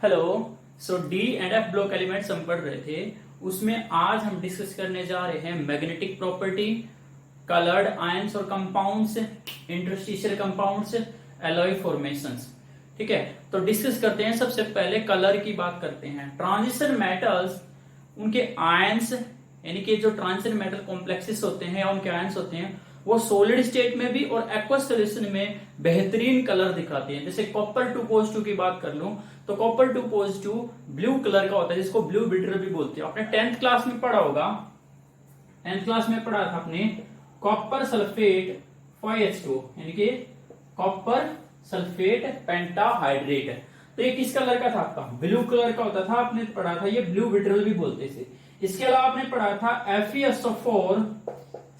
Hello. So D and F block elements हम पढ़ रहे थे, उसमें आज हम डिस्कस करने जा रहे हैं मैग्नेटिक प्रॉपर्टी, कलर्ड आयंस और compounds, interstitial compounds, alloy formations. ठीक है, तो डिस्कस करते हैं। सबसे पहले कलर की बात करते हैं। ट्रांजिशन मेटल्स, उनके आयंस यानी कि जो ट्रांजिशन मेटल कॉम्प्लेक्सेस होते हैं या उनके आयंस होते हैं, वो सॉलिड स्टेट में भी और एक्वस सॉल्यूशन में बेहतरीन कलर दिखाते हैं। जैसे कॉपर 2 की बात कर लूं तो कॉपर 2 ब्लू कलर का होता है, जिसको ब्लू बिटर भी बोलते हैं। आपने 10th क्लास में पढ़ा होगा, 10th क्लास में पढ़ा था आपने कॉपर सल्फेट FeO यानी कि कॉपर सल्फेट पेंटाहाइड्रेट। तो ये किस कलर का था? आपका ब्लू कलर का होता था। आपने पढ़ा था ये ब्लू बिटरल भी बोलते थे। इसके अलावा आपने पढ़ा था FeSO4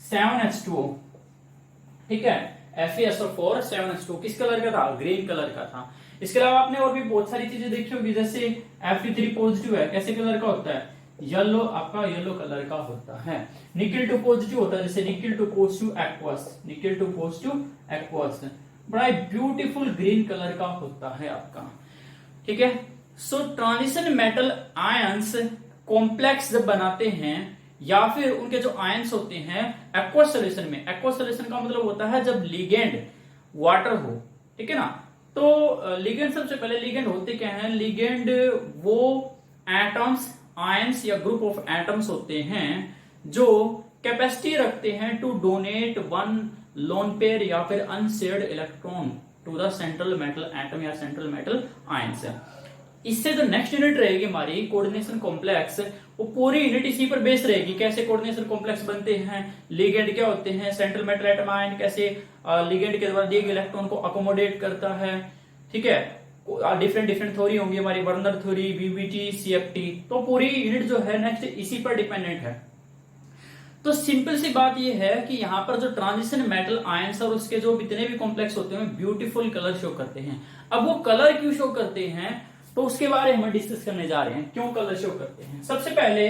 7H2O। ठीक है, FeSO4 7H2O किस कलर का था? ग्रीन कलर का था। इसके अलावा आपने और भी बहुत सारी चीजें देखी होगी, जैसे Fe3 पॉजिटिव है, कैसे कलर का होता है? येलो, आपका येलो कलर का होता है। निकल 2 पॉजिटिव होता है, जैसे निकल 2 पॉजिटिव एक्वस, निकल 2 पॉजिटिव एक्वस, बड़ा ब्यूटीफुल ग्रीन कलर का होता है आपका। ठीक है, so transition metal ions complex जब बनाते हैं या फिर उनके जो आयंस होते हैं एक्वस सॉल्यूशन में, एक्वस सॉल्यूशन का मतलब होता है जब लिगेंड वाटर हो। ठीक है ना, तो लिगेंड, सबसे पहले लिगेंड होते क्या है? लिगेंड वो एटम्स, आयंस या ग्रुप ऑफ एटम्स होते हैं जो कैपेसिटी रखते हैं to donate one lone pair या फिर unshared electron to the central metal atom या सेंट्रल मेटल आयंस। इससे जो नेक्स्ट यूनिट रहेगी हमारी कोऑर्डिनेशन कॉम्प्लेक्स, वो पूरी यूनिट इसी पर बेस रहेगी। कैसे कोऑर्डिनेशन कॉम्प्लेक्स बनते हैं, लिगेंड क्या होते हैं, सेंट्रल मेटल एटम आयन कैसे लिगेंड के द्वारा दिए गए इलेक्ट्रॉन को अकोमोडेट करता है। ठीक है, डिफरेंट डिफरेंट थ्योरी होंगी हमारी, वर्नर थ्योरी, बीबीटी, CFT। तो पूरी यूनिट जो है नेक्स्ट इसी पर डिपेंडेंट है। तो सिंपल सी बात यह है कि यहाँ पर जो ट्रांजिशन मेटल आयंस और उसके जो इतने भी कॉम्प्लेक्स होते हैं ब्यूटीफुल कलर शो करते हैं। अब वो कलर क्यों शो करते हैं, तो उसके बारे में हम डिस्कस करने जा रहे हैं, क्यों कलर शो करते हैं। सबसे पहले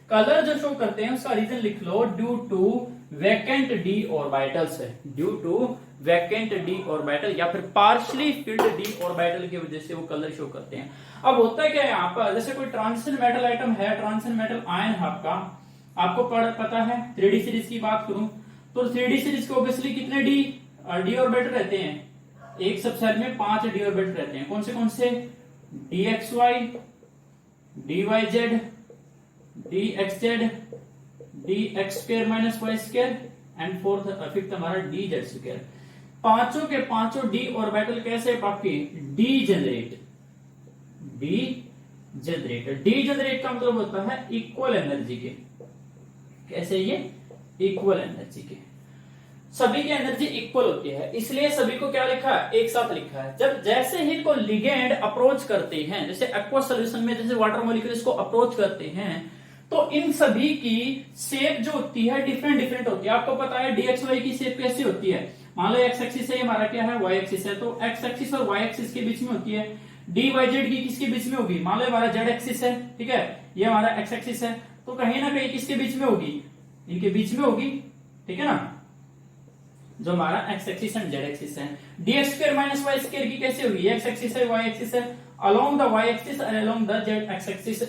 कलर जो शो करते हैं उसका रीजन लिख लो, due to vacant d orbitals है, due to vacant d orbital या फिर पार्शली फिल्ड डी ऑर्बिटल की वजह से वो कलर शो करते हैं। अब होता क्या है यहाँ पर, जैसे कोई ट्रांजिशन मेटल आइटम है, ट्रांजिशन मेटल आयन है आपको पता है। 3D सीरीज की बात करूं तो 3D सीरीज के ऑब्वियसली कितने डी ऑर्बिटल रहते हैं? एक सबसेट में 5 डी ऑर्बिटल रहते हैं। कौन से? dxy, dyz, dxz, dx square minus Y square and fifth हमारा dz स्क्वायर। पांचों के पांचों डी ऑर्बिटल कैसे आपके? डी जनरेट का मतलब होता है इक्वल एनर्जी के। कैसे? ये इक्वल एनर्जी के, सभी की एनर्जी इक्वल होती है, इसलिए सभी को क्या लिखा है? एक साथ लिखा है। जब जैसे ही इनको लिगेंड अप्रोच करते हैं, जैसे एक्वस सॉल्यूशन में जैसे वाटर मॉलिक्यूल इसको अप्रोच करते हैं, तो इन सभी की शेप जो होती है डिफरेंट डिफरेंट होती है। आपको पता है dxy की शेप कैसी होती है? मान लो एक्स एक्सिस है, हमारा क्या है? वाई एक्सिस है, तो एक्स एक्सिस और वाई एक्सिस के बीच में होती है। dyz की किसके बीच में होगी? मान लो हमारा जेड एक्सिस है, ठीक है, ये हमारा एक्स एक्सिस है, तो कहीं ना कहीं किसके बीच में होगी? इनके बीच में होगी। ठीक है ना, जो हमारा X axis and Z axis है। dx square minus Y square की कैसे होगी? एक्स एक्सिस है, वाई एक्सिस है, along the Y axis and along the Z X axis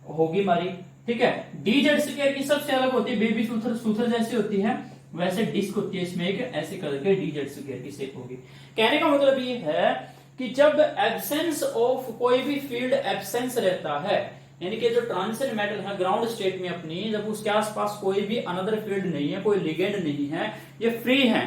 होगी हमारी। ठीक है, dz स्क्वायर की सबसे अलग होती है, बेबी सूथर जैसी होती है, वैसे डिस्क होती है, इसमें एक ऐसे करके dz स्क्वायर की शेप होगी। कहने का मतलब ये है कि जब एब्सेंस ऑफ कोई भी फील्ड एब्सेंस रहता है, यानी कि जो ट्रांजिशन मेटल है ग्राउंड स्टेट में अपनी, जब उसके आसपास कोई भी अनदर फील्ड नहीं है, कोई लिगेंड नहीं है, ये फ्री है।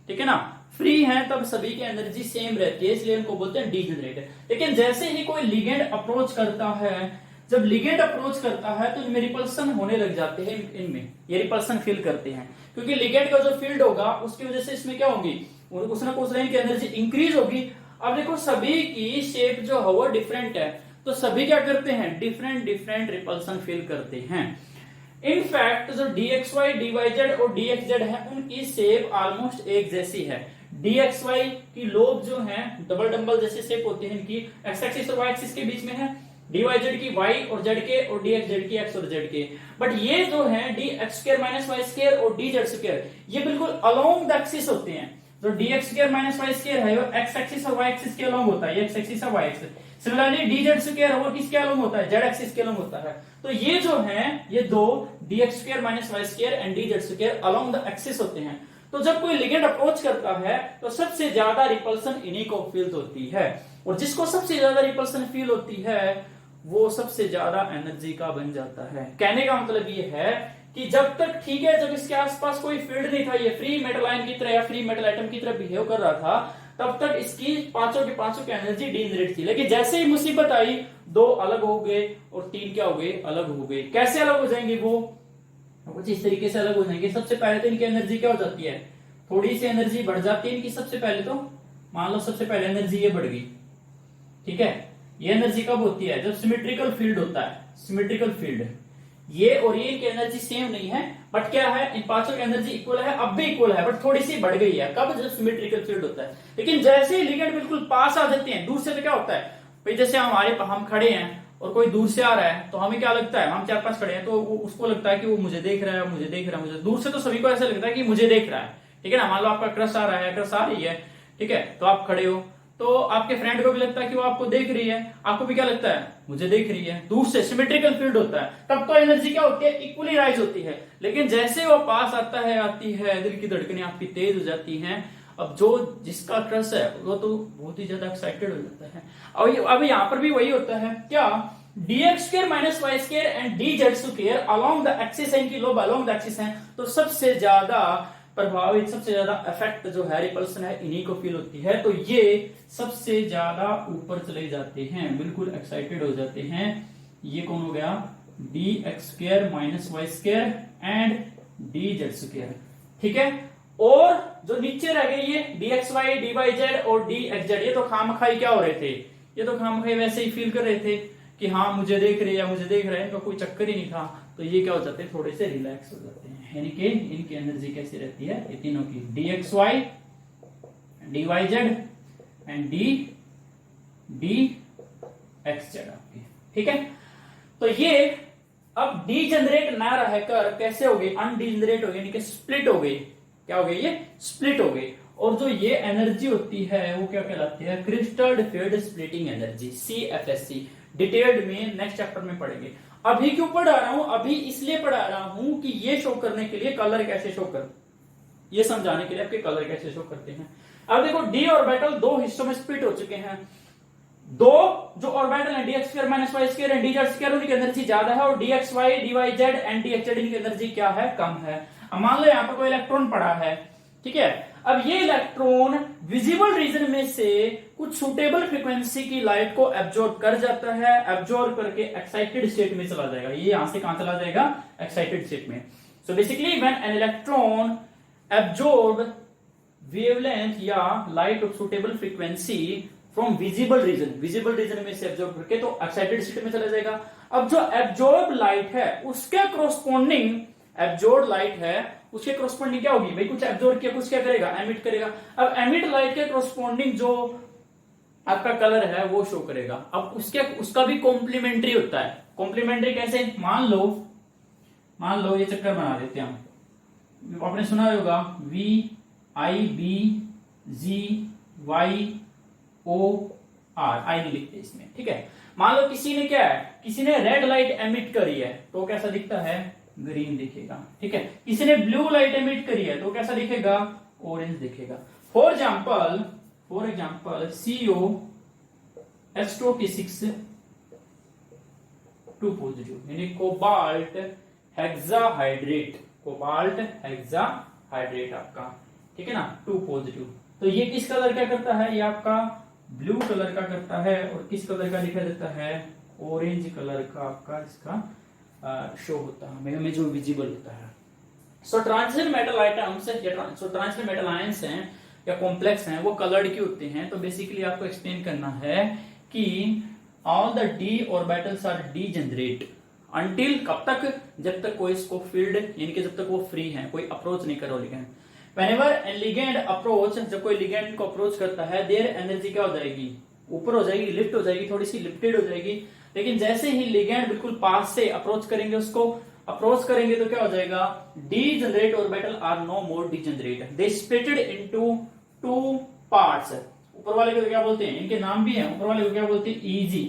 ठीक है ना, फ्री है, तब सभी की एनर्जी सेम रहती है, इसलिए इनको बोलते हैं डीजनरेट। लेकिन जैसे ही कोई लिगेंड अप्रोच करता है, जब लिगेंड अप्रोच करता है तो इनमें रिपल्सन होने लग जाते हैं, इनमें ये रिपल्सन फील करते हैं, क्योंकि लिगेंड का जो फील्ड होगा उसकी वजह से इसमें क्या होगी? कुछ ना कुछ रेंज की एनर्जी इंक्रीज होगी। अब देखो सभी की शेप जो है वो डिफरेंट है, तो सभी क्या करते हैं? डिफरेंट डिफरेंट रिपल्सन फील करते हैं। इनफैक्ट जो dxy, dyz और dxz है, उनकी शेप ऑलमोस्ट एक जैसी है। dxy की लोब जो है डबल डंबल जैसे शेप होती है इनकी, एक्स एक्सिस और वाई एक्सिस के बीच में है, dyz की y और z के और dxz की x और z के। बट ये जो है dx square minus Y square और dz स्क्वायर, ये बिल्कुल अलोंग द एक्सिस होते हैं। जो dx square minus Y square है वो x एक्सिस और y एक्सिस के अलोंग होता है, ये x एक्सिस और y axis. Similarly dz square है वो किसके अलोंग होता है, z एक्सिस के अलोंग होता है। तो ये जो है ये दो dx square minus Y square and dz square along the axis होते हैं। तो जब कोई लिगेंड अप्रोच करता है तो सबसे ज्यादा रिपल्सन इन्हीं को फील होती है, और जिसको सबसे ज्यादा रिपल्सन फील होती है वो सबसे ज्यादा एनर्जी का बन जाता है। कहने का मतलब ये है कि जब तक ठीक है, जब इसके आसपास कोई फील्ड नहीं था, ये फ्री मेटल आयन की तरह या फ्री मेटल एटम की तरह बिहेव कर रहा था, तब तक इसकी पांचों के पांचों की एनर्जी डीजनरेट थी। लेकिन जैसे ही मुसीबत आई, दो अलग हो गए और तीन क्या हो गए, अलग हो गए। कैसे अलग हो जाएंगे वो कुछ इस तरीके से अलग हो जाएंगे। सबसे पहले तो इनकी एनर्जी क्या हो जाती है, थोड़ी सी एनर्जी बढ़ जाती है इनकी। सबसे पहले तो मान लो सबसे पहले एनर्जी ये बढ़ गई, ठीक है। ये एनर्जी कब होती है, जब सिमेट्रिकल फील्ड होता है। सिमेट्रिकल फील्ड ये और ये इनकी एनर्जी सेम नहीं है, बट क्या है, इन पांचों की एनर्जी इक्वल है, अब भी इक्वल है, बट थोड़ी सी बढ़ गई है। कब, जब सिमेट्रिकल फील्ड होता है। लेकिन जैसे ही लिगेंड बिल्कुल पास आ जाते हैं, दूर से तो क्या होता है भाई, जैसे हम खड़े हैं और कोई दूर से आ रहा है तो हमें क्या लगता है, हम चार पांच खड़े हैं तो उसको लगता है कि वो मुझे देख रहा है, मुझे देख रहा है। मुझे दूर से तो सभी को ऐसा लगता है कि मुझे देख रहा है, ठीक है ना। मान लो आपका क्रश आ रहा है, क्रश आ रही है, ठीक है, तो आप खड़े हो, तो आपके फ्रेंड को भी लगता है कि वो आपको देख रही है, आपको भी क्या लगता है, मुझे देख रही है। दूर से सिमेट्रिकल फील्ड होता है, तब तो एनर्जी क्या होती है, इक्वली राइज होती है। लेकिन जैसे वो पास आता है, आती है, दिल की धड़कनें आपकी तेज हो जाती हैं। अब जो जिसका क्रश है वो तो बहुत ही ज्यादा एक्साइटेड हो जाता है। अब यहाँ पर भी वही होता है क्या, dx square minus Y square and dz square along the axis है, इनकी लोब अलोंग द एक्सिस है, तो सबसे ज्यादा प्रभावित, सबसे ज्यादा इफेक्ट जो है, रिपल्सन है, इन्हीं को फील होती है। तो ये सबसे ज्यादा ऊपर चले जाते हैं, बिल्कुल एक्साइटेड हो जाते हैं। ये कौन हो गया, dx square minus Y square and dz square, ठीक है। और जो नीचे रह गए ये dxy, dyz और dxz, ये तो खामखाई क्या हो रहे थे, ये तो खामखाई वैसे ही फील कर रहे थे कि हाँ मुझे देख रहे हैं, मुझे देख रहे हैं, इनका कोई चक्कर ही नहीं था। तो ये क्या हो जाते हैं, थोड़े से रिलैक्स हो जाते हैं। यानी कि इनकी एनर्जी कैसी रहती है, ये तीनों की, dxy, dyz एंड dxz आपकी, ठीक है। तो ये अब डीजनरेट ना रहकर कैसे हो गई, अनडीजनरेट हो गई, यानी कि स्प्लिट हो गई। क्या हो गई, ये स्प्लिट हो गई। और जो ये एनर्जी होती है वो क्या कहलाती है, crystal field splitting energy, CFSC। Detailed में नेक्स्ट चैप्टर में पढ़ेंगे। अभी क्यों पढ़ा रहा हूं, अभी इसलिए पढ़ा रहा हूं कि ये शो करने के लिए कलर कैसे शो कर, ये समझाने के लिए आपके कलर कैसे शो करते हैं। अब देखो डी ऑर्बिटल दो हिस्सों में स्प्लिट हो चुके हैं। दो जो ऑर्बिटल है dx square minus Y square and dz square, उनकी एनर्जी ज्यादा है, और dxy, dyz एंड dxz इनकी एनर्जी क्या है, कम है। अब मान लो यहाँ पर कोई इलेक्ट्रॉन पड़ा है, ठीक है। अब ये इलेक्ट्रॉन विजिबल रीजन में से कुछ सुटेबल फ्रीक्वेंसी की लाइट को एब्जॉर्ब कर जाता है, एब्जॉर्ब करके एक्साइटेड स्टेट में चला जाएगा। ये यहां से कहां चला जाएगा, एक्साइटेड स्टेट में। So basically when an electron absorb wavelength या light of suitable frequency from visible region में से एब्जॉर्ब करके तो एक्साइटेड स्टेट में चला जाएगा। अब जो एब्जॉर्ब लाइट है उसके कोरोस्पोंडिंग, एब्जॉर्ब लाइट है उसके कोरोस्पोंडिंग क्या होगी भाई, कुछ एब्जॉर्ब किया, कुछ क्या करेगा, एमिट करेगा। अब एमिट लाइट के कोरोस्पोंडिंग जो आपका कलर है वो शो करेगा। अब उसका भी कॉम्प्लीमेंट्री होता है। कॉम्प्लीमेंट्री कैसे, मान लो ये चक्कर बना देते हैं हम। आपने सुना होगा VIBGYOR, आई नहीं लिखते इसमें, ठीक है। मान लो किसी ने क्या है, किसी ने रेड लाइट एमिट करी है तो कैसा दिखता है, ग्रीन दिखेगा, ठीक है। किसी ने ब्लू लाइट एमिट करी है तो कैसा दिखेगा, ऑरेंज दिखेगा। For example CO H2O6 2 positive, यानी कोबाल्ट हेक्साहाइड्रेट आपका, ठीक है ना, 2 पॉजिटिव। तो ये किस कलर का करता है, ये आपका ब्लू कलर का करता है, और किस कलर का दिखा देता है, ऑरेंज कलर का आपका इसका शो होता है, हमें जो विजिबल होता है। So transition metal items, transition metal ions हैं या कॉम्प्लेक्स हैं, वो कलर्ड क्यों होते हैं। तो बेसिकली आपको एक्सप्लेन करना है कि all the D orbitals are degenerate until, कब तक, जब तक कोई इसको फील्ड, यानी कि जब तक वो फ्री है, कोई अप्रोच नहीं करो लिगेंड। व्हेनेवर ए लिगेंड अप्रोच, जब कोई लिगेंड को अप्रोच करता है, देयर एनर्जी क्या हो जाएगी, ऊपर हो जाएगी, लिफ्ट हो जाएगी, थोड़ी सी लिफ्टेड हो जाएगी। लेकिन जैसे ही लिगेंड बिल्कुल पास से अप्रोच करेंगे, उसको अप्रोच करेंगे तो क्या हो जाएगा, degenerate orbital are no more degenerate, they splitted into two parts. ऊपर वाले को क्या बोलते हैं, इनके नाम भी हैं, ऊपर वाले को क्या बोलते हैं ईजी,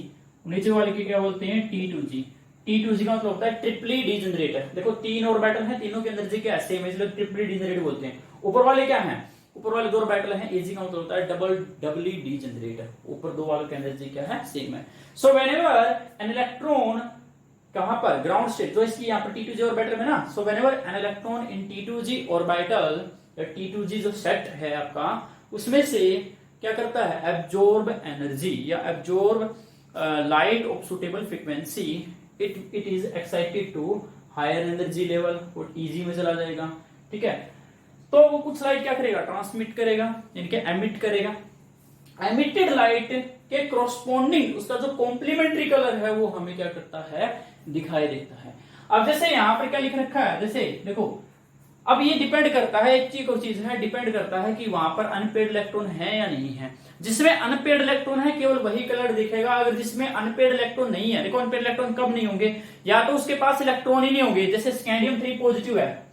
नीचे वाले की क्या बोलते हैं T2G। T2G का मतलब होता है ट्रिपली डीजेनरेटर। देखो 3 ऑर्बिटल है, तीनों के एनर्जी क्या है, सेम है, इसलिए ट्रिपली डीजेनरेट बोलते हैं। ऊपर वाले क्या है, ऊपर वाले 2 ऑर्बिटल हैं, Ag का मतलब होता है डबली डीजेनरेटर। ऊपर 2 वाले की एनर्जी क्या है, सेम है। सो व्हेनेवर एन इलेक्ट्रॉन, कहां पर, ग्राउंड स्टेट, जो इसकी यहाँ पर T2G ऑर्बिटल में ना, so whenever N electron in T2G orbital, T2G जो सेट है आपका, उसमें से क्या करता है, एब्जॉर्ब एनर्जी या absorb light of suitable frequency, it is excited to higher energy level, और ईजी में चला जाएगा। ठीक है, तो वो कुछ लाइट क्या करेगा, ट्रांसमिट करेगा, इनके एमिट करेगा। एमिटेड लाइट के कॉरस्पॉन्डिंग उसका जो कॉम्प्लीमेंट्री कलर है वो हमें क्या करता है, दिखाई देता है। अब जैसे यहां पर क्या लिख रखा है, जैसे देखो, अब ये डिपेंड करता है, एक चीज को चीज है, डिपेंड करता है कि वहां पर अनपेड इलेक्ट्रॉन है या नहीं है। जिसमें अनपेड इलेक्ट्रॉन है केवल वही कलर दिखेगा। अगर जिसमें अनपेड इलेक्ट्रॉन नहीं है, देखो अनपेड इलेक्ट्रॉन कब नहीं होंगे, या तो उसके पास इलेक्ट्रॉन ही नहीं होंगे। जैसे स्कैंडियम 3 पॉजिटिव है,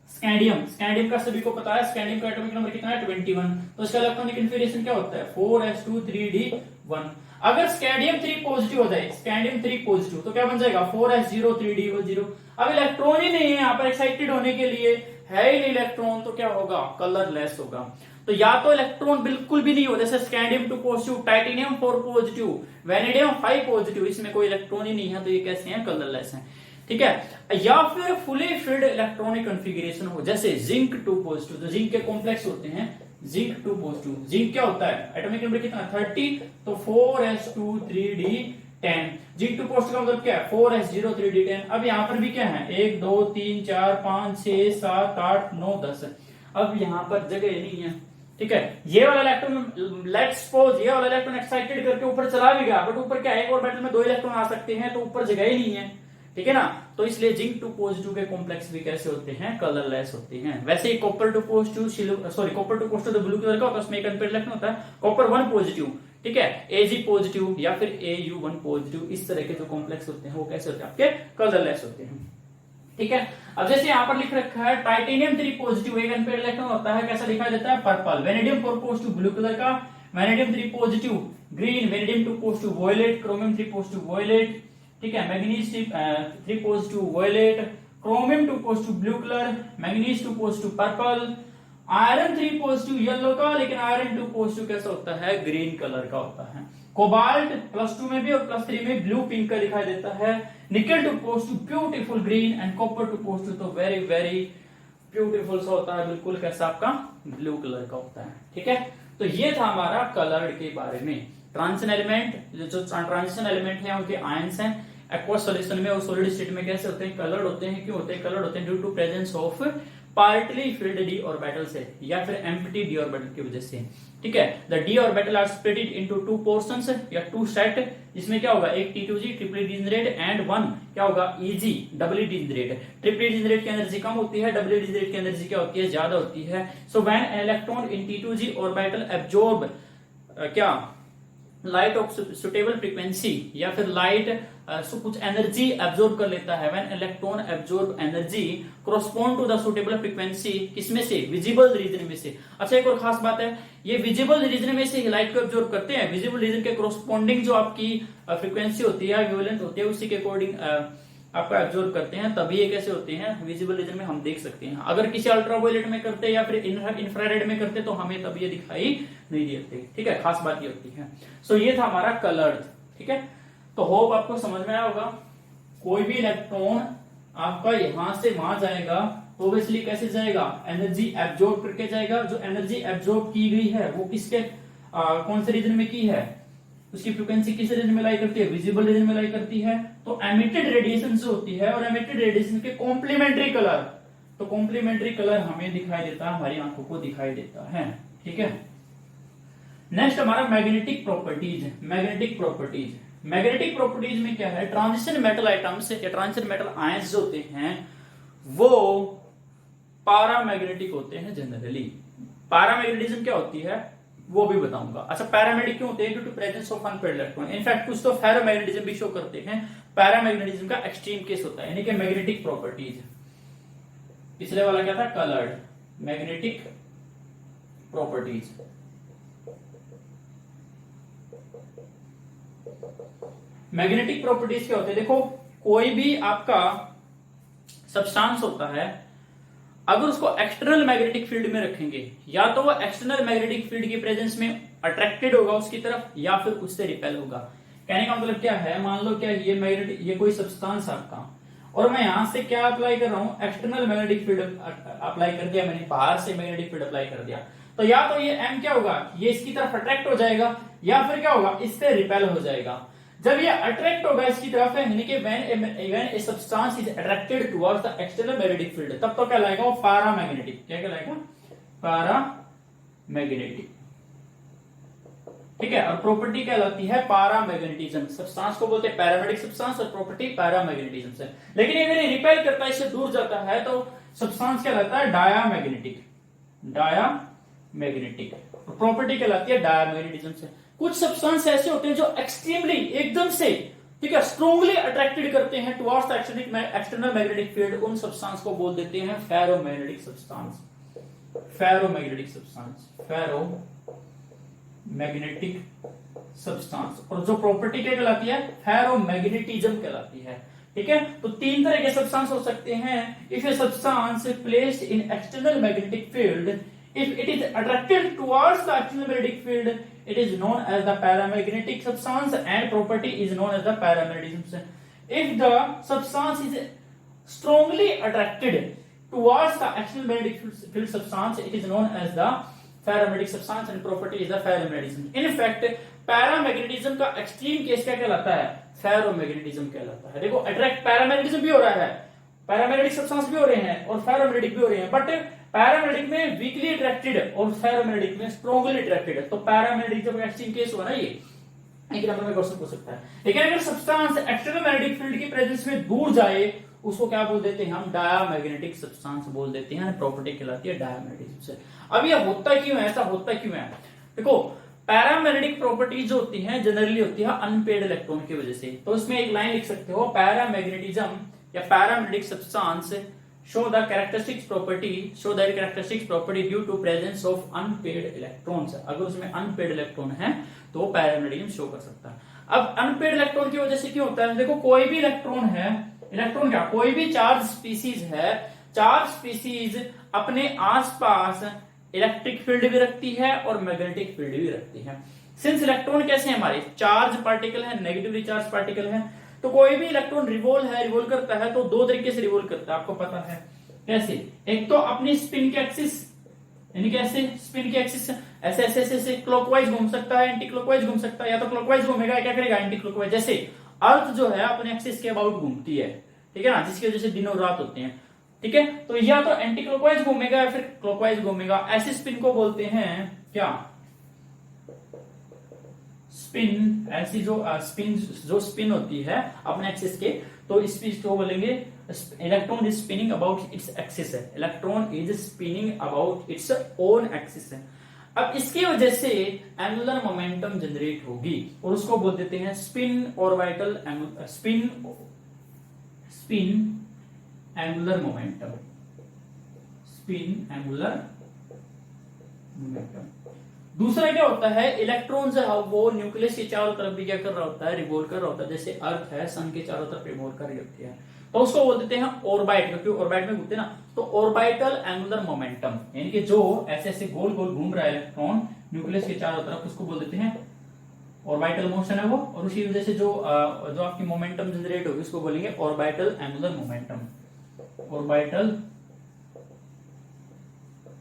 स्कैंडियम का सभी को पता है, स्कैंडियम का एटॉमिक नंबर कितना है, 21। तो इसका इलेक्ट्रॉनिक कन्फिगरेशन क्या होता है, 4s2 3d1। अगर स्कैंडियम 3 पॉजिटिव हो जाए, स्कैंडियम 3 पॉजिटिव, तो क्या बन जाएगा, 4s0 3d0। अब इलेक्ट्रॉन ही नहीं है यहाँ पर एक्साइटेड होने के लिए, है ही नहीं इलेक्ट्रॉन, तो क्या होगा, कलरलेस होगा। तो या तो इलेक्ट्रॉन बिल्कुल भी नहीं हो, जैसे scandium 2 positive, titanium 4 positive, vanadium 5 positive, इसमें कोई इलेक्ट्रॉन ही नहीं है, तो ये कैसे हैं, कलरलेस हैं। ठीक है, या फिर फुली फिल्ड इलेक्ट्रॉनिक कॉन्फ़िगरेशन हो, जैसे जिंक 2 पॉजिटिव, जो जिंक के कॉम्प्लेक्स होते हैं, जिंक 2 पॉजिटिव। जिंक क्या होता है, एटॉमिक नंबर कितना, 30, तो 4s2 3d10। जिंक 2 पॉजिटिव का मतलब क्या है, 4s0 3d10। अब यहाँ पर भी क्या है, 1 2 3 4 5 6 7 8 9 10। अब यहाँ पर जगह नहीं है। ठीक है, ये वाला इलेक्ट्रॉन, लेट्स सपोज ये वाला इलेक्ट्रॉन एक्साइटेड करके ऊपर चला भी गया, बट ऊपर क्या है, एक ऑर्बिटल में 2 इलेक्ट्रॉन आ सकते हैं, तो ऊपर जगह ही नहीं है। ठीक है ना, तो इसलिए जिंक 2 पॉजिटिव के कॉम्प्लेक्स भी कैसे होते हैं, कलरलेस होते हैं। वैसे ही copper 2 positive, sorry copper 2 positive तो ब्लू कलर का होता है, उसमें एक अनपेड इलेक्ट्रॉन होता है। कॉपर 1 पॉजिटिव, ठीक है, Ag पॉजिटिव या फिर Au1 पॉजिटिव, इस तरह के जो कॉम्प्लेक्स होते हैं वो कैसे होते हैं, आपके कलरलेस होते हैं। ठीक है, अब जैसे यहाँ पर लिख रखा है टाइटेनियम 3 पॉजिटिव, एक अनपेड इलेक्ट्रॉन होता है, कैसा दिखाई देता है, purple. Vanadium 4 positive, blue colour का। Vanadium 3 positive, green. Vanadium 2 positive, violet. Chromium 3 positive, violet. ठीक है, manganese 3 positive, violet. Chromium 2 positive, blue colour. Manganese 2 positive, purple. Iron 3 positive, yellow का, लेकिन आयरन 2 पॉजिटिव कैसा होता है, ग्रीन कलर का होता है। कोबाल्ट +2 में भी और +3 में ब्लू पिंक का दिखाई देता है। निकल 2 positive, beautiful green. And copper 2 positive, तो वेरी वेरी ब्यूटीफुल सा होता है, बिल्कुल कैसा आपका ब्लू कलर का होता है। ठीक है, तो ये था हमारा कलर के बारे में। ट्रांजिशन एलिमेंट, जो ट्रांजिशन एलिमेंट है उनके आयंस हैं एक्वस सॉल्यूशन में और सॉलिड स्टेट में कैसे होते हैं, कलर्ड होते हैं। क्यों होते हैं कलर्ड होते हैं, due to presence of partly filled D orbital से, या फिर एम्प्टी डी ऑर्बिटल की वजह से। ठीक है, the D orbital are split into 2 portions या 2 सेट, जिसमें क्या होगा, एक T2G ट्रिपली डीजेनरेट एंड 1 क्या होगा, Eg डबली डीजेनरेट। ट्रिपली डीजेनरेट की एनर्जी कम होती है, डबली डीजेनरेट की एनर्जी क्या होती है, ज्यादा होती है। So when an electron in T2G orbital absorb क्या लाइट ऑफ सुटेबल फ्रीक्वेंसी, या फिर लाइट कुछ एनर्जी एब्जॉर्ब कर लेता है, when electron absorb energy correspond to the suitable frequency, किसमें से, विजिबल रीजन में से। अच्छा, एक और खास बात है, ये विजिबल रीजन में से लाइट को एब्जॉर्ब करते हैं। विजिबल रीजन के कॉरस्पॉन्डिंग जो आपकी फ्रीक्वेंसी होती है, वेवलेंथ होती है, उसी के अकॉर्डिंग आपका एब्जॉर्ब करते हैं, तभी ये कैसे होते हैं, विजिबल रीजन में हम देख सकते हैं। अगर किसी अल्ट्रावायलेट में करते या फिर इंफ्रारेड में करते तो हमें तब ये दिखाई नहीं देते। ठीक है, खास बात ये होती है। सो ये था हमारा कलर। ठीक है, तो होप आपको समझ में आया होगा। कोई भी इलेक्ट्रॉन आपका यहां से वहां जाएगा तो ऑब्वियसली कैसे जाएगा, एनर्जी एब्जॉर्ब करके जाएगा। जो एनर्जी एब्जॉर्ब की गई है वो किसके कौन से रीजन में की है, उसकी फ्रीक्वेंसी किस रीजन में लाई करती है, विजिबल रीजन में लाई करती है। तो एमिटेड रेडिएशन जो होती है, और एमिटेड रेडिएशन के कॉम्प्लीमेंट्री कलर, तो कॉम्प्लीमेंट्री कलर हमें दिखाई देता है, हमारी आंखों को दिखाई देता है। ठीक है, नेक्स्ट हमारा magnetic properties. Magnetic properties, magnetic properties में क्या है, ट्रांजिशन मेटल आइटम्स या ट्रांजिशन मेटल आयंस जो होते हैं वो पैरामैग्नेटिक होते हैं जनरली। पैरामैग्नेटिज्म क्या होती है वो भी बताऊंगा। अच्छा, पैरामैग्नेटिक क्यों होते हैं, due to presence of unpaired electron. In fact कुछ तो फेरोमैग्नेटिज्म भी शो करते हैं। पैरामैग्नेटिज्म का एक्सट्रीम केस होता है, यानी कि मैग्नेटिक प्रॉपर्टीज। पिछले वाला क्या था, coloured. Magnetic properties, magnetic properties क्या होते हैं, देखो कोई भी आपका सब्सटेंस होता है, अगर उसको एक्सटर्नल मैग्नेटिक फील्ड में रखेंगे, या तो वो एक्सटर्नल मैग्नेटिक फील्ड की प्रेजेंस में अट्रैक्टेड होगा उसकी तरफ, या फिर उससे रिपेल होगा। कहने का मतलब क्या है, मान लो क्या ये मैग्नेटिक, ये कोई सब्सटेंस आपका, और मैं यहां से क्या अप्लाई कर रहा हूं, एक्सटर्नल मैग्नेटिक फील्ड अप्लाई कर दिया मैंने, बाहर से मैग्नेटिक फील्ड अप्लाई कर दिया, तो या तो ये एम क्या होगा, ये इसकी तरफ अट्रैक्ट हो जाएगा, या फिर क्या होगा, इससे रिपेल हो जाएगा। जब ये अट्रैक्ट होगा इसकी तरफ है, यानी कि when a substance is attracted towards the external magnetic field, तब तो कहलाएगा वो पैरामैग्नेटिक। क्या कहलाएगा, पैरामैग्नेटिक। ठीक है, और प्रॉपर्टी कहलाती है पैरामैग्नेटिज्म। सब्सटेंस को बोलते हैं पैरामैग्नेटिक सब्सटेंस, और प्रॉपर्टी पैरामैग्नेटिज्म से। लेकिन अगर ये रिपेल करता है, इससे दूर जाता है, तो सब्सटेंस कहलाता है डायामैग्नेटिक। डायामैग्नेटिक प्रॉपर्टी कहलाती है डायामैग्नेटिज्म से। कुछ सब्सटेंस ऐसे होते हैं जो एक्सट्रीमली, एकदम से, ठीक है, स्ट्रांगली अट्रैक्टेड करते हैं towards the external magnetic field, उन सब्सटेंस को बोल देते हैं ferromagnetic substance. Ferromagnetic substance, ferromagnetic substance. और जो प्रॉपर्टी क्या कहलाती है, फेरोमैग्नेटिज्म कहलाती है। ठीक है, तो तीन तरह के सब्सटेंस हो सकते हैं। If a substance placed in external magnetic field, if it is attracted towards the external magnetic field, it is known as the paramagnetic substance, and property is known as the paramagnetism. If the substance is strongly attracted towards the external magnetic field substance, it is known as the paramagnetic substance, and property is the paramagnetism. In fact, paramagnetism का extreme case क्या कहलाता है, ferromagnetism कहलाता है। देखो attract paramagnetism भी हो रहा है, पैरामैग्नेटिक सब्सटेंस भी हो रहे हैं, और फेरोमैग्नेटिक भी हो रहे हैं, बट पैरामैग्नेटिक में वीकली अट्रैक्टेड और फेरोमैग्नेटिक में स्ट्रांगली अट्रैक्टेड है। तो पैरामैग्नेटिक जब एक्सट्रीम केस हुआ ना, ये एक नंबर में क्वेश्चन पूछ सकता है। लेकिन अगर सब्सटेंस एक्सटर्नल मैग्नेटिक फील्ड की प्रेजेंस में दूर जाए, उसको क्या बोल देते हैं हम, डायामैग्नेटिक सब्सटेंस बोल देते हैं। प्रॉपर्टी कहलाती है डायामैग्नेटिज्म से। अब ये होता क्यों है, ऐसा होता क्यों है, देखो पैरामैग्नेटिक प्रॉपर्टीज जो होती हैं जनरली होती है अनपेड इलेक्ट्रॉन की वजह से। तो इसमें एक लाइन लिख सकते हो, पैरामैग्नेटिज्म या paramagnetic substance show the characteristics property due to presence of unpaired electrons। अगर उसमें unpaired इलेक्ट्रॉन है तो पैरामैग्नेटिज्म शो कर सकता है। अब अनपेड इलेक्ट्रॉन की वजह से क्यों होता है, देखो कोई भी इलेक्ट्रॉन है, इलेक्ट्रॉन क्या, कोई भी चार्ज स्पीसीज है, चार्ज स्पीसीज अपने आसपास इलेक्ट्रिक फील्ड भी रखती है और मैग्नेटिक फील्ड भी रखती है। सिंस इलेक्ट्रॉन कैसे हमारे चार्ज पार्टिकल है, नेगेटिवली चार्ज पार्टिकल है, तो कोई भी इलेक्ट्रॉन रिवोल्व करता है तो दो तरीके से रिवोल्व करता है, आपको पता है कैसे। एक तो अपनी स्पिन के एक्सिस, यानी कैसे स्पिन के एक्सिस ऐसे ऐसे ऐसे क्लॉकवाइज घूम सकता है, एंटी क्लॉकवाइज घूम सकता है, या तो क्लॉकवाइज घूमेगा, क्या करेगा एंटी क्लॉकवाइज। जैसे अर्थ जो है अपने एक्सिस के अबाउट घूमती है, ठीक है ना, जिसकी वजह से दिन और रात होते हैं। ठीक है, तो या तो एंटी क्लॉकवाइज घूमेगा या फिर क्लॉकवाइज घूमेगा। ऐसी स्पिन को बोलते हैं क्या, स्पिन। ऐसी जो स्पिन होती है अपने एक्सिस के, तो इस चीज को बोलेंगे electron is spinning about its axis है, electron is spinning about its own axis है। अब इसकी वजह से एंगुलर मोमेंटम जनरेट होगी और उसको बोल देते हैं spin orbital spin angular momentum, spin angular momentum. दूसरा क्या होता है, इलेक्ट्रॉन जो है वो न्यूक्लियस के चारों तरफ भी क्या कर रहा होता है, रिवॉल्व कर रहा होता है। जैसे अर्थ है सन के चारों तरफ रिवॉल्व कर रही होती है, तो उसको बोल देते हैं ऑर्बिट, क्योंकि ऑर्बिट में घूमते हैं ना। तो ऑर्बिटल एंगुलर मोमेंटम, यानी कि जो ऐसे ऐसे गोल गोल घूम रहा है इलेक्ट्रॉन न्यूक्लियस के चारों तरफ, उसको बोल देते हैं ऑर्बिटल मोशन है वो। और उसी वजह से जो आपकी मोमेंटम जनरेट होगी उसको बोलेंगे orbital angular momentum, orbital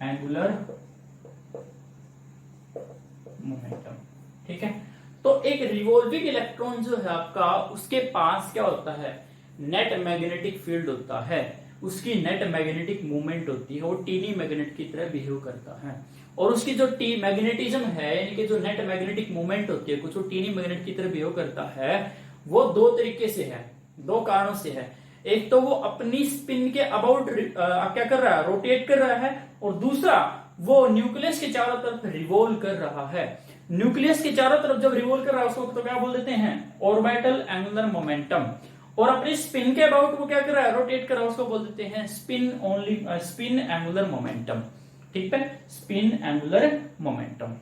angular momentum. ठीक है, तो एक रिवॉल्विंग इलेक्ट्रॉन जो है आपका, उसके पास क्या होता है, नेट मैग्नेटिक फील्ड होता है, उसकी नेट मैग्नेटिक मूवमेंट होती है, वो टीनी मैग्नेट की तरह बिहेव करता है। और उसकी जो टी मैग्नेटिज्म है, यानी कि जो नेट मैग्नेटिक मूवमेंट होती है, कुछ वो टीनी मैग्नेट की तरह बिहेव करता है, वो दो तरीके से है, दो कारणों से है। एक तो वो अपनी स्पिन के अबाउट क्या कर रहा है, रोटेट कर रहा है, और दूसरा वो न्यूक्लियस के चारों तरफ रिवॉल्व कर रहा है। न्यूक्लियस के चारों तरफ जब रिवॉल्व कर रहा है उसको तो क्या बोल देते हैं, ऑर्बिटल एंगुलर मोमेंटम। और अपनी स्पिन के अबाउट वो क्या कर रहा है, रोटेट कर रहा है, उसको बोल देते हैं स्पिन एंगुलर मोमेंटम। ठीक है, स्पिन एंगुलर मोमेंटम।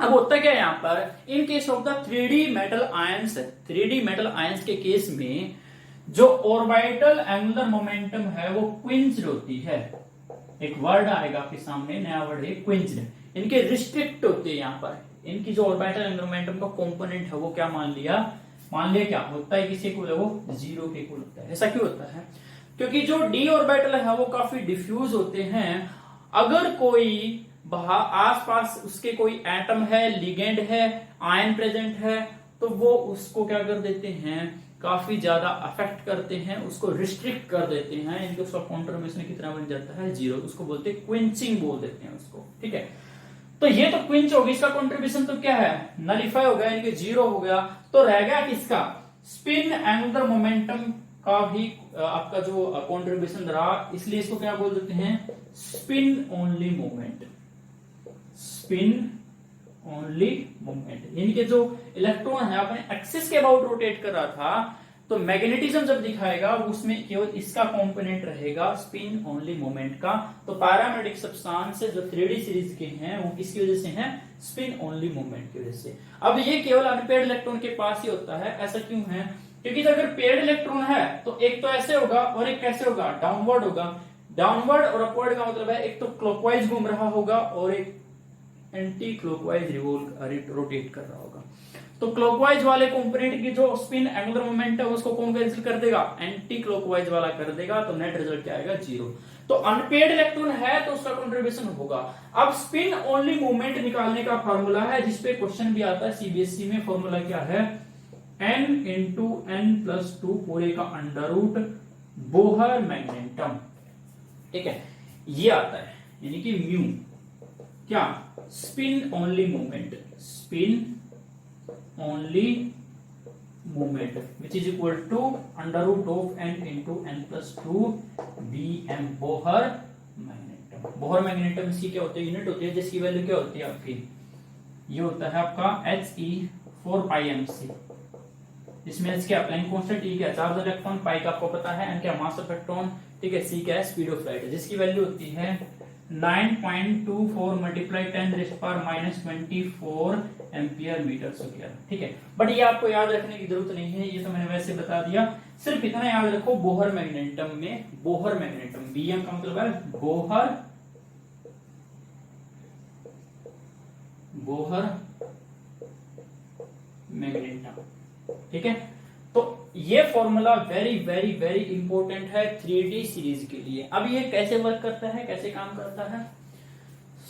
अब होता क्या है यहाँ पर, in case of the 3D metal ions, 3D metal ions के केस में जो ऑर्बिटल एंगुलर मोमेंटम है वो क्विंच्ड होती है। एक वर्ड आएगा आपके सामने, नया वर्ड है क्विंच्ड। इनके रिस्ट्रिक्ट होते हैं यहाँ पर, इनकी जो ऑर्बिटल एंगुलर मोमेंटम का कंपोनेंट है वो क्या मान लिया क्या होता है, किसी को वो जीरो के इक्वल होता है। ऐसा क्यों होता है, क्योंकि जो डी ऑर्बिटल है वो काफी डिफ्यूज होते हैं। अगर कोई आसपास उसके कोई एटम है, लिगेंड है, आयन प्रेजेंट है, तो वो उसको क्या कर देते हैं, काफी ज्यादा अफेक्ट करते हैं, उसको रिस्ट्रिक्ट कर देते हैं। इनके उसका कॉन्ट्रीब्यूशन कितना बन जाता है, जीरो। उसको बोलते हैं क्विंचिंग बोल देते हैं उसको, ठीक है। तो ये तो क्विंच होगी, इसका कॉन्ट्रीब्यूशन तो क्या है, नलिफाई हो गया, इनके जीरो हो गया। तो रह गया किसका, स्पिन एंगुलर मोमेंटम का भी आपका जो कॉन्ट्रीब्यूशन रहा, इसलिए इसको क्या बोल देते हैं, spin only movement, spin only movement. इनके जो इलेक्ट्रॉन है अपने एक्सिस के अबाउट रोटेट कर रहा था, तो मैग्नेटिज्म जब दिखाएगा उसमें केवल इसका कंपोनेंट रहेगा स्पिन ओनली मूवमेंट का। तो पैरामेग्नेटिक सब्सटेंस जो 3D सीरीज के हैं वो किसकी वजह से हैं, स्पिन ओनली मूवमेंट की वजह से। अब ये केवल अनपेयर्ड इलेक्ट्रॉन के पास ही होता है। ऐसा क्यों है, क्योंकि अगर पेयर्ड इलेक्ट्रॉन है तो एक तो ऐसे होगा और एक कैसे होगा, डाउनवर्ड होगा। डाउनवर्ड और अपवर्ड का मतलब है एक तो क्लॉकवाइज घूम रहा होगा और एक एंटी क्लॉकवाइज रोटेट कर रहा होगा। तो क्लॉकवाइज वाले कंपोनेंट की जो स्पिन एंगुलर मोमेंट है उसको कौन कैंसिल कर देगा, एंटी क्लॉकवाइज वाला कर देगा। तो नेट रिजल्ट क्या आएगा, जीरो। तो अनपेयर्ड इलेक्ट्रॉन है तो उसका कंट्रीब्यूशन होगा। अब स्पिन ओनली मूवमेंट निकालने का फॉर्मूला है जिसपे क्वेश्चन भी आता है सीबीएसई में। फॉर्मूला क्या है, n इंटू n प्लस 2 पूरे का अंडर रूट बोहर मैग्नेटम, ठीक है, ये आता है। यानी कि म्यू क्या, spin only movement, spin only movement which is equal to under root of n into n plus 2 bm Bohr magneton. Bohr magneton की क्या होती है, यूनिट होती है जिसकी वैल्यू क्या होती है आपकी, ये होता है आपका He 4πmc। इसमें H क्या, प्लैंक कांस्टेंट, E क्या, चार्ज इलेक्ट्रॉन, पाई का आपको पता है, N क्या मास ऑफ इलेक्ट्रॉन, ठीक है, C क्या है, स्पीड ऑफ लाइट, जिसकी वैल्यू होती है 9.24 मल्टीप्लाई 10⁻⁻24 एम्पियर मीटर स्क्वायर, ठीक है। बट ये आपको याद रखने की जरूरत नहीं है, ये तो मैंने वैसे बता दिया। सिर्फ इतना याद रखो, बोहर मैग्नेटम में, बोहर मैग्नेटम, बीएम का मतलब है बोहर, बोहर मैग्नेटम, ठीक है। तो ये formula very very very important है 3D सीरीज के लिए। अब ये कैसे वर्क करता है, कैसे काम करता है,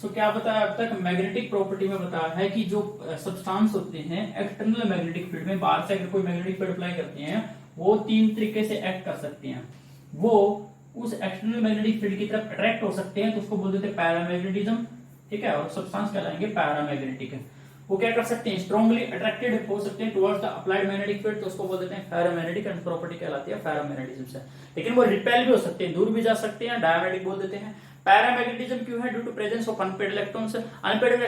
सो क्या बताया अब तक, मैग्नेटिक प्रॉपर्टी में बताया है कि जो सब्सटेंस होते हैं एक्सटर्नल मैग्नेटिक फील्ड में, बाहर से अगर कोई मैग्नेटिक फील्ड अप्लाई करते हैं वो 3 तरीके से एक्ट कर सकते हैं। वो उस एक्सटर्नल मैग्नेटिक फील्ड की तरफ अट्रैक्ट हो सकते हैं, तो उसको बोल देते हैं पैरामैग्नेटिज्म, ठीक है। और सब्सटेंस कहलाएंगे पैरामैग्नेटिक। वो क्या कर सकते हैं, स्ट्रांगली अट्रैक्टेड हो सकते हैं towards the applied magnetic field, तो उसको बोल देते हैं फेरोमैग्नेटिक, एंड प्रॉपर्टी कहलाती है फेरोमैग्नेटिज्म से। लेकिन वो रिपेल भी हो सकते हैं, दूर भी जा सकते हैं, डायमैग्नेटिक बोल देते हैं। पैरामैग्नेटिज्म क्यों है, due to presence of unpaired electrons. Unpaired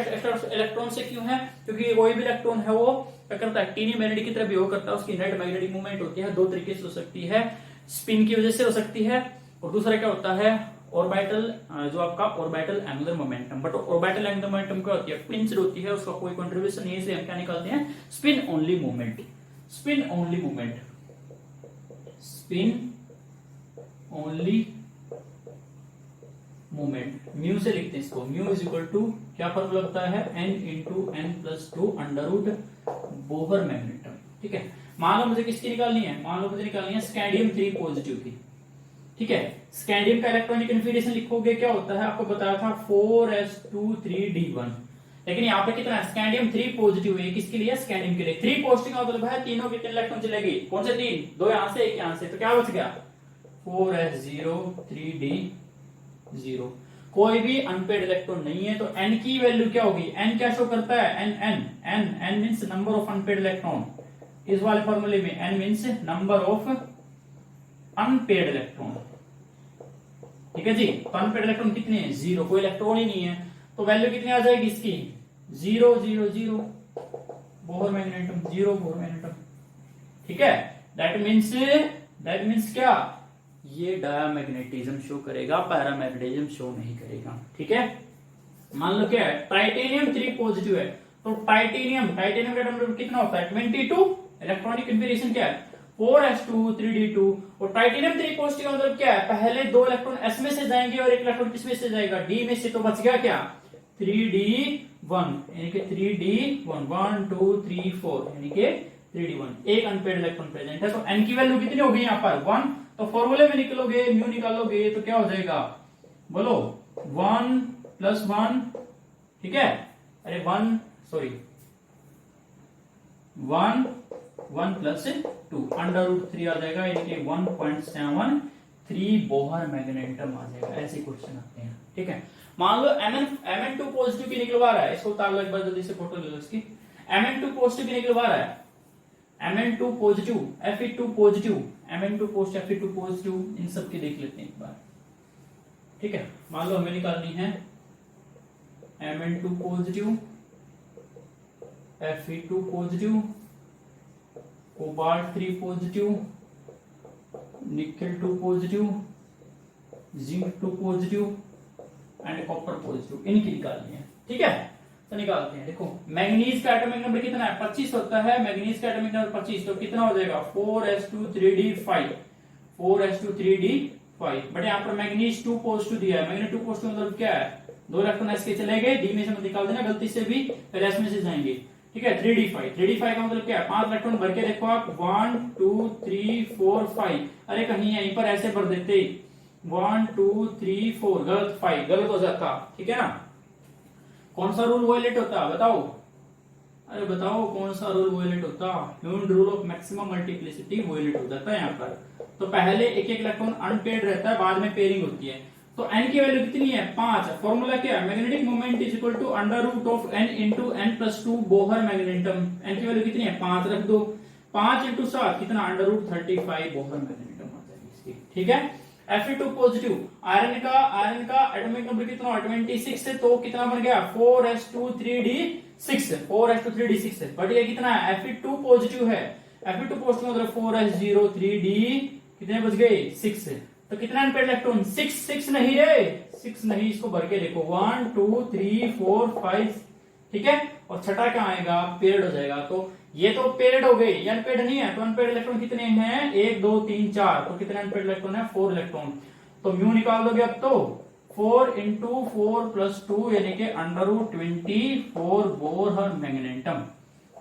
electron से क्यों है, क्योंकि कोई भी इलेक्ट्रॉन है वो क्या करता है, टीनी मैग्नेटिक की तरफ बिहेव करता है, उसकी नेट मैग्नेटिक मूवमेंट होती है, 2 तरीके से हो सकती है, स्पिन की वजह से हो सकती है, और दूसरा क्या होता है, ऑर्बिटल, जो आपका orbital angular momentum. But orbital angular momentum क्या होती है, पिंच होती है, उसका कोई कंट्रीब्यूशन नहीं है, इसलिए हम क्या निकालते हैं, spin only movement, spin only movement, spin only movement. Mu से लिखते हैं इसको, म्यू इज इक्वल टू क्या फॉर्मूला होता है, n into n plus 2 under root Bohr magneton, ठीक है। मान लो मुझे किसकी निकालनी है, मान लो मुझे निकालनी है स्कैंडियम 3 पॉजिटिव की, ठीक है। स्कैंडियम का इलेक्ट्रॉनिक कन्फिगरेशन लिखोगे क्या होता है, आपको बताया था 4s2 3d1, लेकिन यहाँ पे कितना है, स्कैंडियम 3 पॉजिटिव है, किसके लिए, स्कैंडियम के लिए। 3 पॉजिटिव का मतलब है तीनों कितने इलेक्ट्रॉन चलेगी, कौन से 3, 2 यहां से 1 यहां से, तो क्या बच गया 4s0 3d0। कोई भी अनपेयर्ड इलेक्ट्रॉन नहीं है, तो n की वैल्यू क्या होगी, n क्या शो करता है, n means number of unpaired electron. इस वाले फॉर्मूले में n means number of unpaired electron, ठीक है जी। तो अनपेयर्ड इलेक्ट्रॉन कितने हैं, 0, कोई इलेक्ट्रॉन ही नहीं है, तो वैल्यू कितनी आ जाएगी इसकी, 0 0 0, बोहर मैग्नेटम 0 बोहर मैग्नेटम, ठीक है। दैट मींस क्या, ये डायमैग्नेटिज्म शो करेगा, पैरामैग्नेटिज्म शो नहीं करेगा, ठीक है। मान लो क्या है, टाइटेनियम 3 पॉजिटिव है, तो टाइटेनियम का एटॉमिक नंबर कितना होता है 22, इलेक्ट्रॉनिक कन्फिगरेशन क्या है 4s2 3d2। और टाइटेनियम 3 पॉजिटिव का मतलब क्या है, पहले 2 इलेक्ट्रॉन s में से जाएंगे और 1 इलेक्ट्रॉन किस में से जाएगा d में से, तो बच गया क्या 3d1, यानी कि 3d1 1 2 3 4 यानी कि 3d1, एक अनपेड इलेक्ट्रॉन प्रेजेंट है। तो n की वैल्यू कितनी होगी यहाँ पर 1, तो फॉर्मूले में निकलोगे म्यू निकालोगे तो क्या हो जाएगा बोलो 1 + 1, ठीक है, अरे 1 सॉरी 1 + 2 √3 आ जाएगा, यानी कि 1.73 बोहर मैग्नेटम आ जाएगा। ऐसे क्वेश्चन आते हैं, ठीक है। मान लो Mn2 पॉजिटिव की निकलवा रहा है, इसको उतार लो एक बार जल्दी से, फोटो ले लो इसकी। Mn2 पॉजिटिव की निकलवा रहा है, Mn2 positive Fe2 positive, Mn2 positive Fe2 positive, इन सब की देख लेते हैं एक बार, ठीक है। मान लो हमें निकालनी है Mn2 positive, Fe2 positive, cobalt 3 positive, निकल 2 positive, zinc 2 positive and copper positive, इनकी निकालनी है, ठीक है। तो निकालते हैं, देखो मैंगनीज का एटॉमिक नंबर कितना है 25 होता है, मैंगनीज का एटॉमिक नंबर 25, तो कितना हो जाएगा 4s2 3d5, 4s2 3d5। But यहाँ पर मैंगनीज 2 पॉजिटिव दिया है, मैंगनीज 2 पॉजिटिव मतलब क्या है 2 इलेक्ट्रॉन s के चले गए, d में से मत निकाल देना गलती से भी, फिर s में से जाएंगे, ठीक है। 3d5 का मतलब क्या है 5 इलेक्ट्रॉन भर के देखो आप 1 2 3 4 5, अरे कहीं यहीं पर ऐसे भर देते 1 2 3 4, गलत 5 गलत हो जाता, ठीक है ना। कौन सा रूल वायलेट होता बताओ, अरे बताओ कौन सा रूल वायलेट होता, human rule of maximum multiplicity violate हो जाता है यहाँ पर। तो पहले एक इलेक्ट्रॉन अनपेड रहता है, बाद में पेयरिंग होती है। तो n की वैल्यू कितनी है 5, फॉर्मूला क्या है magnetic moment is equal to √n × n+2 Bohr magneton. n की वैल्यू कितनी है 5 रख दो, 5 × 7 कितना √35 बोहर मैग्नेटम आ जाएगी इसकी, ठीक है। Fe2 पॉजिटिव, आयरन का एटॉमिक नंबर कितना 26 है, तो कितना बन गया 4s2 3d6, 4s2 3d6, but ये कितना है Fe2 पॉजिटिव है, Fe2 पॉजिटिव मतलब 4s0 3d, कितने बच गए 6, तो कितना अनपेड इलेक्ट्रॉन 6 नहीं रे 6 नहीं, इसको भर के देखो 1 2 3 4 5, ठीक है। और छठा क्या आएगा पेयर्ड हो जाएगा, तो ये तो पेयर्ड हो गई, ये अनपेड नहीं है, तो अनपेड इलेक्ट्रॉन कितने हैं 1 2 3 4, तो कितने अनपेड इलेक्ट्रॉन है 4 इलेक्ट्रॉन। तो म्यू निकाल दोगे अब तो 4 × 4 + 2 यानी कि √24 बोहर मैग्नेटम,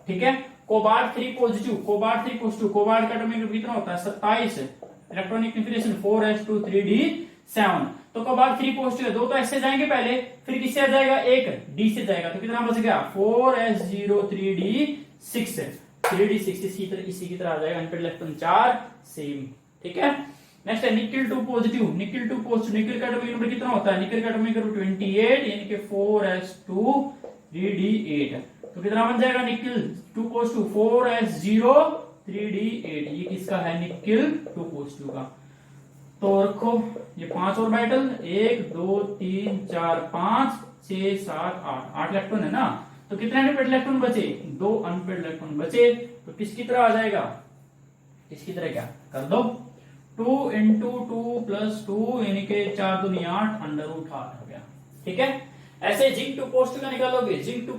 ठीक है। कोबाल्ट 3 पॉजिटिव, कोबाल्ट का एटॉमिक नंबर कितना होता है 27, इलेक्ट्रॉनिक कन्फिगरेशन 4s2 3d7, तो कोबाल्ट 3 पॉजिटिव है, 2 तो ऐसे जाएंगे पहले, फिर किससे जाएगा 1 d से जाएगा, तो कितना बच गया 4s0 3d6, 3d6 इसी की तरह आ जाएगा, अनपेड इलेक्ट्रॉन 4 सेम, ठीक है। नेक्स्ट है निकल 2 पॉजिटिव, निकल का एटॉमिक नंबर कितना होता है, निकल का एटॉमिक नंबर 28 यानी कि 4s2 3d8, तो कितना बन जाएगा निकल 2 पॉजिटिव 4s0 3d8, ये किसका है निकल 2 पॉजिटिव का। तो रखो ये 5 और मेटल 1 2 3 4 5 6 7 8 इलेक्ट्रॉन है ना, तो कितने अनपेड इलेक्ट्रॉन बचे 2 अनपेड इलेक्ट्रॉन बचे, तो किसकी तरह आ जाएगा, इसकी तरह क्या कर दो 2 × 2 + 2 यानी कि 4 दूनी 8 √8 हो गया, ठीक है। ऐसे जिंक 2 पॉजिटिव का निकालोगे, जिंक 2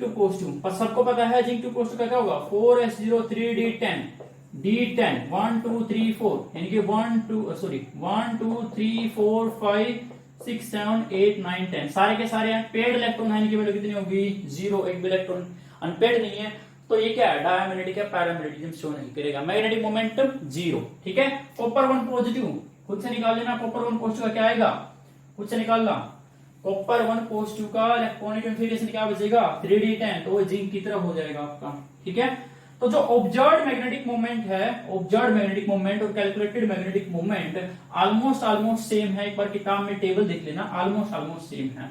पॉजिटिव पर सबको पता है जिंक 2 पॉजिटिव का क्या होगा 4s0 3d10 d10 1 2 3 4 यानी कि 1 2 3 4 5 6 7 8 9 10 सारे के सारे पेड इलेक्ट्रॉन है, इनकी वैल्यू कितनी होगी 0, एक भी इलेक्ट्रॉन अनपेड नहीं है, तो ये क्या है डायमैग्नेटिक है, पैरामैग्नेटिज्म शो नहीं करेगा, मैग्नेटिक मोमेंटम 0, ठीक है। कॉपर 1 पॉजिटिव खुद से निकाल लेना, कॉपर 1 पॉजिटिव का क्या आएगा खुद से निकालना, कॉपर 1 पॉजिटिव का इलेक्ट्रॉनिक कन्फिगरेशन क्या बचेगा 3d10, तो वो जिंक की तरह हो जाएगा आपका, ठीक है। तो जो ऑब्जर्व्ड मैग्नेटिक मोमेंट और calculated magnetic moment almost same है, एक बार किताब में टेबल देख लेना, ऑलमोस्ट सेम है,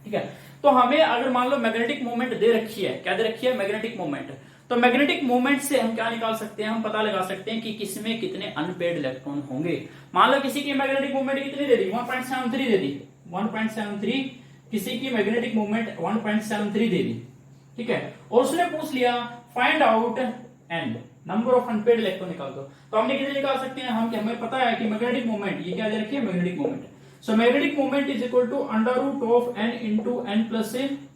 ठीक है। तो हमें अगर मान लो मैग्नेटिक मोमेंट दे रखी है, क्या दे रखी है मैग्नेटिक मोमेंट, तो मैग्नेटिक मोमेंट से हम क्या निकाल सकते हैं, हम पता लगा सकते हैं कि किसमें कितने अनपेड इलेक्ट्रॉन होंगे। मान लो किसी की मैग्नेटिक मोमेंट कितनी दे दी 1.73 दे दी, 1.73, किसी की मैग्नेटिक मोमेंट 1.73 दे दी, ठीक है, और उसने पूछ लिया find out n number of unpaired electron निकाल दो, तो हमने कितने निकाल सकते हैं, हमें पता है कि मैग्नेटिक मोमेंट ये क्या दे रखी है magnetic moment, so magnetic moment is equal to under root of N into N plus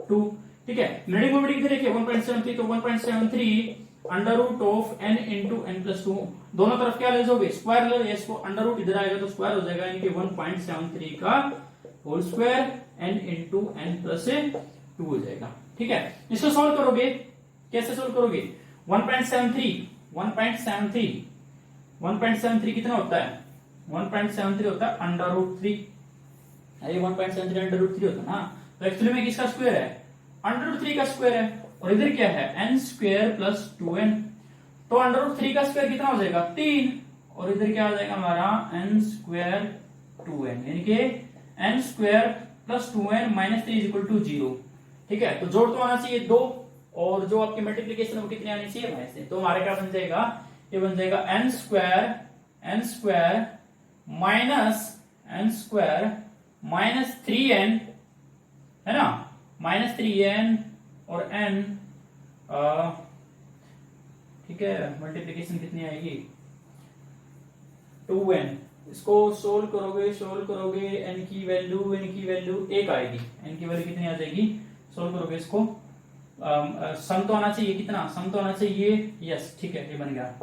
2। ठीक है, मैग्नेटिक मोमेंट कितने देखिए 1.73, तो 1.73 under root of N into N plus 2, दोनों तरफ क्या ले जाओगे स्क्वायर ले, इसको अंडर रूट इधर आएगा तो स्क्वायर हो जाएगा, यानी कि 1.73 का whole square N into N plus 2 हो जाएगा। ठीक है, इसको सॉल्व करोगे, कैसे सॉल्व करोगे 1.73 कितना होता है 1.73 होता है अंडर रूट 3, ये 1.73 अंडर रूट 3 होता है ना, तो एक्चुअली में किसका स्क्वायर है अंडर रूट 3 का स्क्वायर है, और इधर क्या है n स्क्वायर प्लस 2n, तो अंडर रूट 3 का स्क्वायर कितना हो जाएगा 3, और इधर क्या हो जाएगा हमारा n स्क्वायर 2n, यानी कि n square plus 2n minus 3 is equal to 0। ठीक है, तो जोड़ तो आना चाहिए 2, और जो आपकी मल्टीप्लीकेशन वो कितनी आनी चाहिए माइनस 3, तो हमारा क्या बन जाएगा, ये बन जाएगा n स्क्वायर माइनस 3n, है ना, माइनस 3n और n, ठीक है, मल्टीप्लीकेशन कितनी आएगी 2n, इसको सोल्व करोगे n की वैल्यू 1 आएगी, n की वैल्यू कितनी आ जाएगी, सोल्व करोगे इसको सम तो आना चाहिए, कितना सम तो आना चाहिए, यस ठीक है, ये बन गया।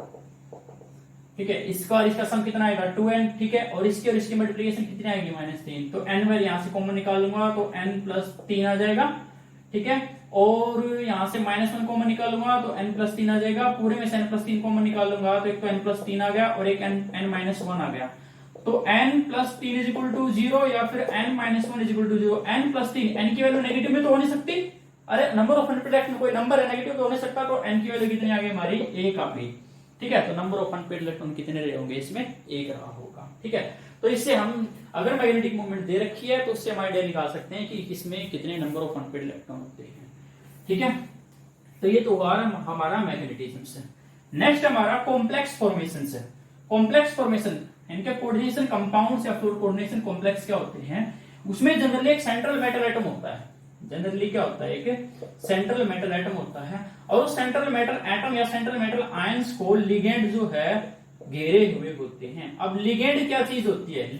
ठीक है, इसका और इसका सम कितना आएगा 2n, ठीक है, और इसकी मल्टीप्लिकेशन कितनी आएगी -3, तो n वैल्यू यहां से कॉमन निकाल लूंगा तो n प्लस 3 आ जाएगा। ठीक है, और यहां से -1 कॉमन निकालूंगा तो n प्लस 3 आ जाएगा, पूरे में से n प्लस 3 कॉमन निकाल लूंगा तो एक तो n प्लस 3 आ गया और एक n माइनस 1 आ गया, तो n plus 3 is equal to 0 या फिर n minus 1 is equal to 0। n plus 3, n की वैल्यू नेगेटिव में तो हो नहीं सकती, अरे नंबर ऑफ अनपेड में कोई नंबर है नेगेटिव तो हो नहीं सकता, तो n की वैल्यू कितनी आ गई हमारी 1 आ गई। ठीक है, तो नंबर ऑफ अनपेड इलेक्ट्रॉन कितने रहे होंगे इसमें 1 रहा होगा। ठीक है, तो इससे हम अगर मैग्नेटिक मोमेंट दे रखी है तो उससे हम आइडिया निकाल सकते हैं कि इसमें कितने नंबर ऑफ अनपेड इलेक्ट्रॉन होते हैं। ठीक है, तो ये तो हमारा मैग्नेटिज्म से। नेक्स्ट हमारा कॉम्प्लेक्स फॉर्मेशन से। कॉम्प्लेक्स फॉर्मेशन इनके कोऑर्डिनेशन कंपाउंड्स या फिर कोऑर्डिनेशन कॉम्प्लेक्स क्या होते हैं, उसमें जनरली एक सेंट्रल मेटल एटम होता है, जनरली क्या होता है एक सेंट्रल मेटल एटम होता है, और उस सेंट्रल मेटल एटम या सेंट्रल मेटल आयंस को लिगेंड जो है घेरे हुए होते हैं। अब लिगेंड क्या चीज होती है,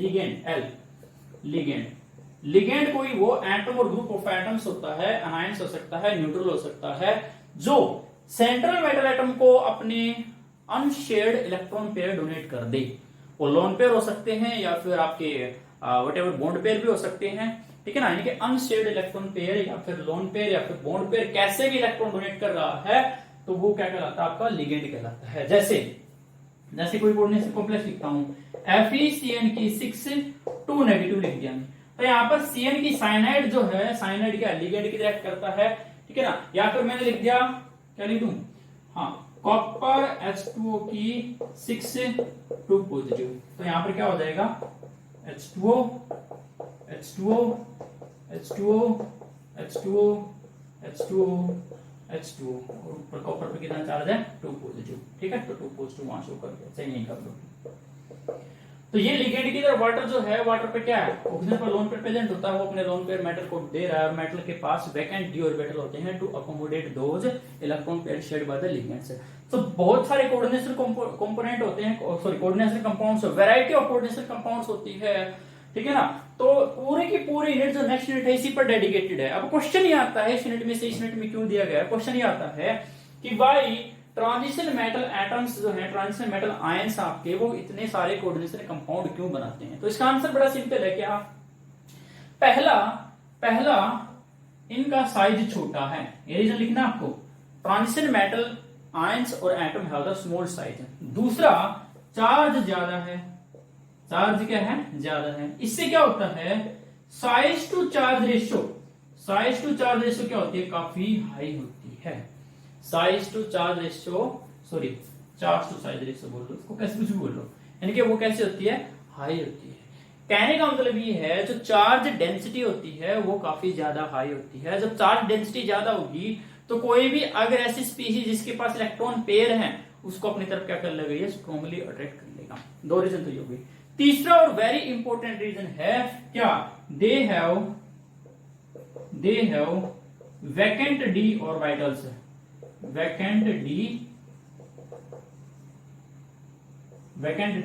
लिगेंड कोई वो एटम और ग्रुप ऑफ एटम्स होता है, अनायंस हो सकता है, न्यूट्रल हो सकता है, जो सेंट्रल मेटल एटम को अपने अनशेयर्ड इलेक्ट्रॉन पेयर डोनेट कर दे। वो लोन पेयर हो सकते हैं या फिर आपके व्हाटएवर बॉन्ड पेयर भी हो सकते हैं। ठीक है ना, यानी कि अनशेयर्ड इलेक्ट्रॉन पेयर या फिर लोन पेयर या फिर बॉन्ड पेयर कैसे भी इलेक्ट्रॉन डोनेट कर रहा है तो वो क्या कहलाता है, आपका लिगेंड कहलाता है। जैसे कोई कोऑर्डिनेशन कॉम्प्लेक्स लिखता हूं FeCN की 6 2 नेगेटिव लिख दिया, तो यहाँ पर CN की साइनाइड जो है, साइनाइड क्या लिगेंड की डायरेक्ट करता है। ठीक है ना, या फिर मैंने लिख दिया, क्या लिख दूं, हाँ कॉपर H2O की 6 2 पॉजिटिव, तो यहाँ पर क्या हो जाएगा H2O और ऊपर कॉपर पे कितना चार्ज है 2 पॉजिटिव। ठीक है, तो 2 पॉजिटिव वहां शो कर दिया, सही नहीं कर दो। तो ये लिगेंड की तरह वाटर जो है, वाटर पे क्या है, ऑक्सीजन पर लोन पेयर प्रेजेंट होता है, वो अपने लोन पेयर मेटल को दे रहा है और मेटल के पास वैकेंट डी ऑर्बिटल होते हैं to accommodate those electron pair shared by the ligands. तो बहुत सारे कोऑर्डिनेशन कंपोनेंट होते हैं, sorry coordination compounds, variety of coordination compounds होती है। ठीक है ना, तो पूरे की पूरी यूनिट जो नेक्स्ट यूनिट है इसी पर डेडिकेटेड है। अब क्वेश्चन ही आता है इस यूनिट में से, इस यूनिट में क्यों दिया गया है, क्वेश्चन ही आता है कि भाई ट्रांजिशन मेटल एटम्स जो है, ट्रांजिशन मेटल आयंस आपके, वो इतने सारे कोऑर्डिनेशन कंपाउंड क्यों बनाते हैं। तो इसका आंसर बड़ा सिंपल है, क्या पहला इनका साइज छोटा है, ये रीजन लिखना आपको, ट्रांजिशन मेटल आयंस और atom have the small size. दूसरा चार्ज ज्यादा है, चार्ज क्या है ज्यादा है, इससे क्या होता है साइज टू चार्ज रेशियो क्या होती है, काफी हाई होती है। Size to charge ratio, sorry charge to size ratio बोल लो, उसको कैसे कुछ भी बोल लो, यानी कि वो कैसे होती है, हाई होती है। कहने का मतलब ये है जो चार्ज डेंसिटी होती है वो काफी ज्यादा हाई होती है। जब चार्ज डेंसिटी ज्यादा होगी तो कोई भी अगर ऐसी स्पीशीज जिसके पास इलेक्ट्रॉन पेयर है उसको अपनी तरफ क्या कर लेगा, ये स्ट्रांगली अट्रैक्ट कर लेगा। दो रीजन तो ये हो गई। तीसरा और वेरी इंपॉर्टेंट रीजन है क्या, they have vacant d orbitals, vacant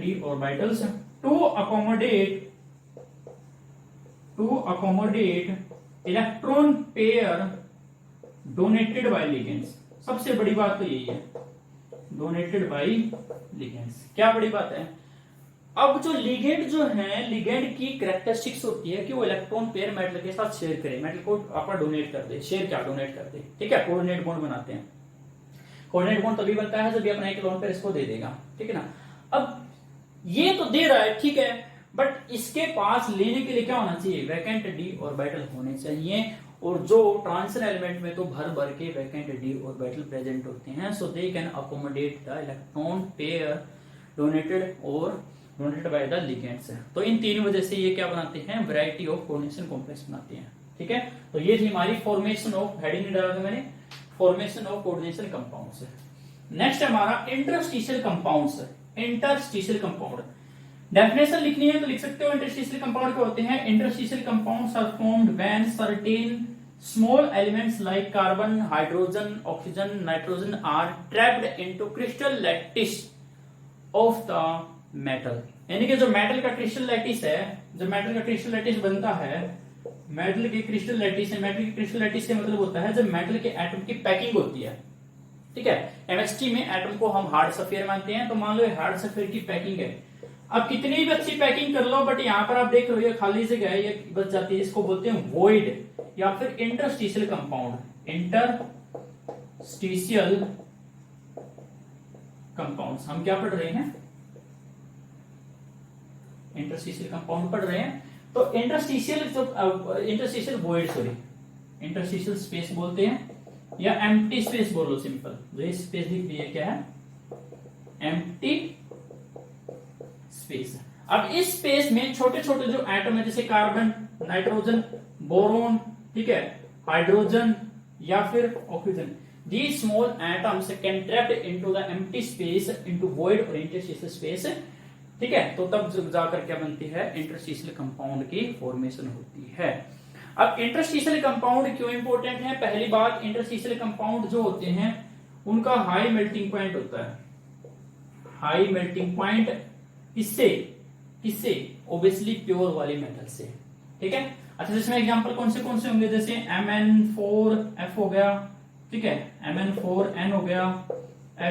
d orbitals to accommodate to accommodate electron pair donated by ligands. सबसे बड़ी बात तो यही है, डोनेटेड बाय लिगेंड्स। क्या बड़ी बात है? अब जो लिगेंड जो है, लिगेंड की कैरेक्टरिस्टिक्स होती है कि वो इलेक्ट्रॉन पेयर मेटल के साथ शेयर करे, मेटल को आपका डोनेट कर दे। शेयर क्या? डोनेट कर दे, ठीक है। कोऑर्डिनेट बॉन्ड बनाते हैं। कोऑर्डिनेट बॉन्ड तभी बनता है जब ये अपना एक लोन पेयर इसको दे देगा, ठीक है ना। अब ये तो दे रहा है, ठीक है, बट इसके पास लेने के लिए क्या होना चाहिए? वैकेंट डी ऑर्बिटल होने चाहिए। और जो ट्रांजिशन एलिमेंट में तो भर भर के वैकेंट डी ऑर्बिटल प्रेजेंट होते हैं, so they can accommodate the electron pair donated और डोनेटेड बाय द लिगेंड्स। तो इन तीन वजह से ये क्या बनाते हैं? वैरायटी ऑफ कोऑर्डिनेशन कॉम्प्लेक्स बनाते हैं, ठीक है। तो ये थी हमारी फॉर्मेशन ऑफ, हेडिंग नहीं डाला था मैंने, formation of coordination compounds. Next हमारा interstitial compounds. Interstitial compound definition लिखनी है तो लिख सकते हो। इंटरस्टिशियल कंपाउंड क्या होते हैं? Interstitial compounds are formed when certain small elements like carbon, hydrogen, oxygen, nitrogen are trapped into crystal lattice of the metal. यानी कि जो मेटल का क्रिस्टल लैटिस है, जब मेटल का क्रिस्टल लैटिस बनता है, मेटल की क्रिस्टल लैटिस है, मेटल की क्रिस्टल लैटिस का मतलब होता है जब मेटल के एटम की पैकिंग होती है, ठीक है। केमिस्ट्री में एटम को हम हार्ड सफेयर मानते हैं, तो मान लो हार्ड सफेयर की पैकिंग है। अब कितनी भी अच्छी पैकिंग कर लो, बट यहाँ पर आप देख रहे हो ये खाली जगह है, ये बच जाती है। इसको बोलते हैं वॉइड या फिर इंटरस्टिशियल कंपाउंड। इंटरस्टिशियल कंपाउंड्स हम क्या पढ़ रहे हैं? इंटरस्टिशियल कंपाउंड पढ़ रहे हैं। तो interstitial interstitial void, sorry, interstitial space बोलते हैं या एम्प्टी स्पेस बोलो, सिंपल। जो ये स्पेस लिख दी है क्या है? Empty space. अब इस स्पेस में छोटे छोटे जो एटम है, जैसे कार्बन, नाइट्रोजन, बोरोन, ठीक है, हाइड्रोजन या फिर oxygen, these small atoms can trapped into the empty space into void or interstitial space, ठीक है। तो तब जाकर क्या बनती है? इंटरस्टिशियल कंपाउंड की फॉर्मेशन होती है। अब इंटरस्टिशियल कंपाउंड क्यों इंपॉर्टेंट है? पहली बात, इंटरस्टिशियल कंपाउंड जो होते हैं उनका हाई मेल्टिंग पॉइंट होता है। हाई मेल्टिंग पॉइंट किससे? किससे? ऑब्वियसली प्योर वाली मेटल से, ठीक है। अच्छा, जिसमें एग्जांपल कौन से होंगे? जैसे Mn4F हो गया, ठीक है, Mn4N हो गया,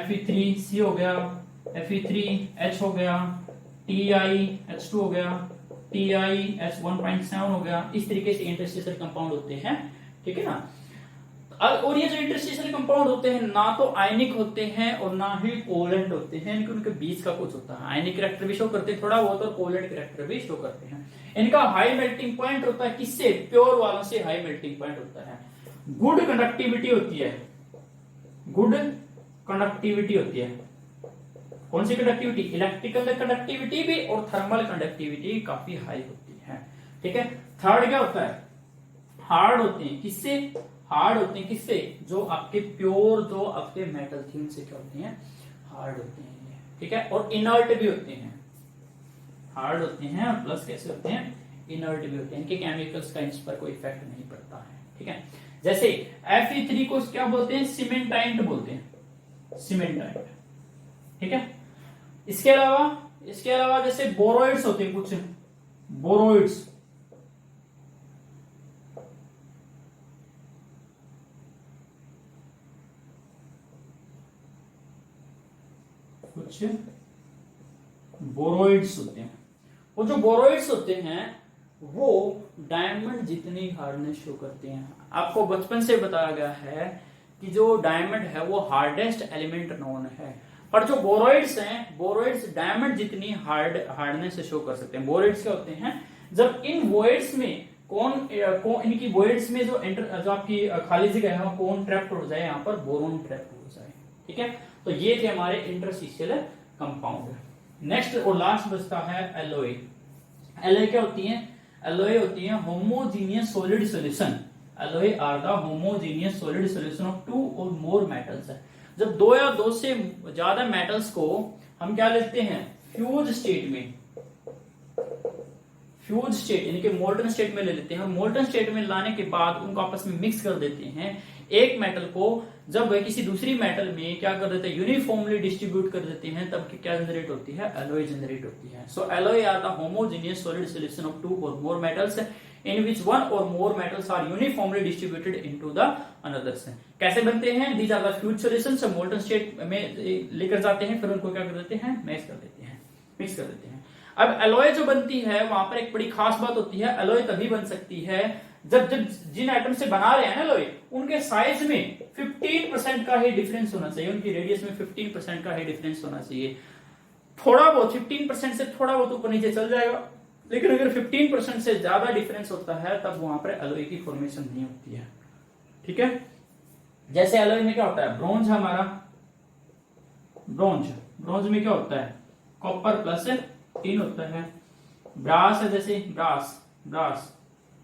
Fe3C हो गया, Fe3H हो गया, TiH2 हो गया, TiH1.7 हो गया। इस तरीके से इंटरस्टिशियल कंपाउंड होते हैं, ठीक है ना। और ये जो इंटरस्टिशियल कंपाउंड होते हैं ना तो आयनिक होते हैं और ना ही कोवलेंट होते हैं, इनके उनके बीच का कुछ होता है। आयनिक कैरेक्टर भी शो करते हैं थोड़ा बहुत और कोवलेंट कैरेक्टर भी शो करते हैं। इनका हाई मेल्टिंग पॉइंट होता है किससे? प्योर वालों से हाई मेल्टिंग पॉइंट होता है। गुड कंडक्टिविटी होती है, गुड कंडक्टिविटी होती है। कौन सी कंडक्टिविटी? इलेक्ट्रिकल कंडक्टिविटी भी और थर्मल कंडक्टिविटी काफी हाई होती है, ठीक है। थर्ड क्या होता है? हार्ड होते हैं। किससे हार्ड होते हैं? किससे? जो आपके प्योर, जो आपके मेटल थी उनसे क्या होते हैं? हार्ड होते हैं, ठीक है। और इनर्ट भी होते हैं। हार्ड होते हैं और प्लस कैसे होते हैं? इनर्ट भी होते हैं। इनके केमिकल्स का इस पर कोई इफेक्ट नहीं पड़ता है, ठीक है। जैसे Fe3 को क्या बोलते हैं? सीमेंटाइट बोलते हैं, सीमेंटाइट, ठीक है। इसके अलावा जैसे बोरोइड्स होते हैं, कुछ बोरोइड्स, कुछ बोरोइड्स होते हैं। वो जो बोरोइड्स होते हैं वो डायमंड जितनी हार्डनेस शो करते हैं। आपको बचपन से बताया गया है कि जो डायमंड है वो हार्डेस्ट एलिमेंट नोन है, पर जो बोरोइड्स हैं, बोरोइड्स डायमंड जितनी हार्डनेस शो कर सकते हैं। बोरोइड्स क्या होते हैं? जब इन वॉइड्स में इनकी वॉइड्स में जो आपकी खाली जगह है कौन ट्रैप्ड हो जाए, यहाँ पर बोरोन ट्रैप्ड हो जाए, ठीक है। तो ये थे हमारे इंटरस्टिशियल कंपाउंड। नेक्स्ट और लास्ट बचता है एलॉय। एलॉय क्या होती है? एलॉय होती है homogeneous solid solution. Alloy are the homogeneous solid solution of two और मोर मेटल्स। जब दो या दो से ज्यादा मेटल्स को हम क्या लेते हैं? फ्यूज स्टेट में, फ्यूज स्टेट यानी कि मोल्टन स्टेट में ले लेते हैं। मोल्टन स्टेट में लाने के बाद उनको आपस में मिक्स कर देते हैं। एक मेटल को जब वह किसी दूसरी मेटल में क्या कर देते हैं? यूनिफॉर्मली डिस्ट्रीब्यूट कर देते हैं, तब क्या जनरेट होती है? एलॉय जनरेट होती है। So alloy are the homogeneous solid solution of two और more metals in which one or more metals are uniformly distributed into the others. कैसे बनते हैं? These are the fluid solutions, molten state में लेकर जाते हैं, फिर उनको क्या कर देते हैं? मिक्स कर देते हैं। अब एलॉय जो बनती है वहां पर एक बड़ी खास बात होती है, एलॉय तभी बन सकती है जब जिन एटम से बना रहे हैं ना एलॉय, उनके साइज में 15% का ही डिफरेंस होना चाहिए, उनकी रेडियस में 15% का ही डिफरेंस होना चाहिए। थोड़ा बहुत 15% से थोड़ा बहुत ऊपर नीचे चल जाएगा, लेकिन अगर 15% से ज्यादा डिफरेंस होता है तब वहां पर एलॉय की फॉर्मेशन नहीं होती है। ठीक है, जैसे एलॉय में क्या होता है, ब्रोंज हमारा, ब्रोंज में क्या होता है, कॉपर प्लस टिन होता है। ब्रास है, जैसे ब्रास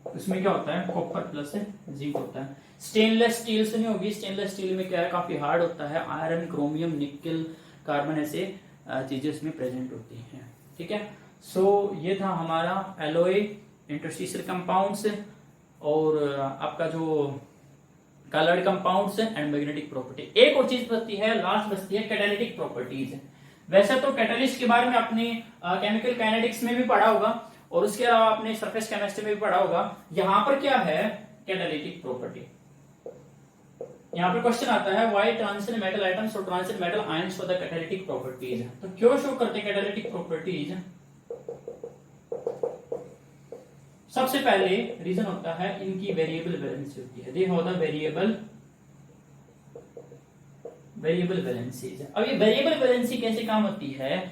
उसमें क्या होता है, कॉपर प्लस जिंक होता है। स्टेनलेस स्टील से नहीं होगी, स्टेनलेस स्टील में क्या है, काफी हार्ड होता है, आयरन, क्रोमियम, निकल, कार्बन ऐसे चीजें इसमें प्रेजेंट होती हैं। ठीक है, सो ये था हमारा एलॉय, इंटरस्टिशियल कंपाउंड्स और आपका जो coloured compounds and magnetic property. एक और चीज बचती है, लास्ट बचती है कैटालिटिक प्रॉपर्टीज। वैसे तो कैटालिस्ट के बारे में आपने केमिकल काइनेटिक्स में भी पढ़ा होगा और उसके अलावा आपने सरफेस केमिस्ट्री में भी पढ़ा होगा। यहां पर क्या है, कैटालिटिक प्रॉपर्टी। यहां पर क्वेश्चन आता है व्हाई ट्रांजिशन मेटल एटम्स और transition metal ions for the catalytic properties. तो क्यों शो करते हैं कैटालिटिक प्रॉपर्टीज? सबसे पहले रीजन होता है इनकी वेरिएबल वैलेंसी होती है, they have the variable valencies. अब ये वेरिएबल वैलेंसी कैसे काम होती है,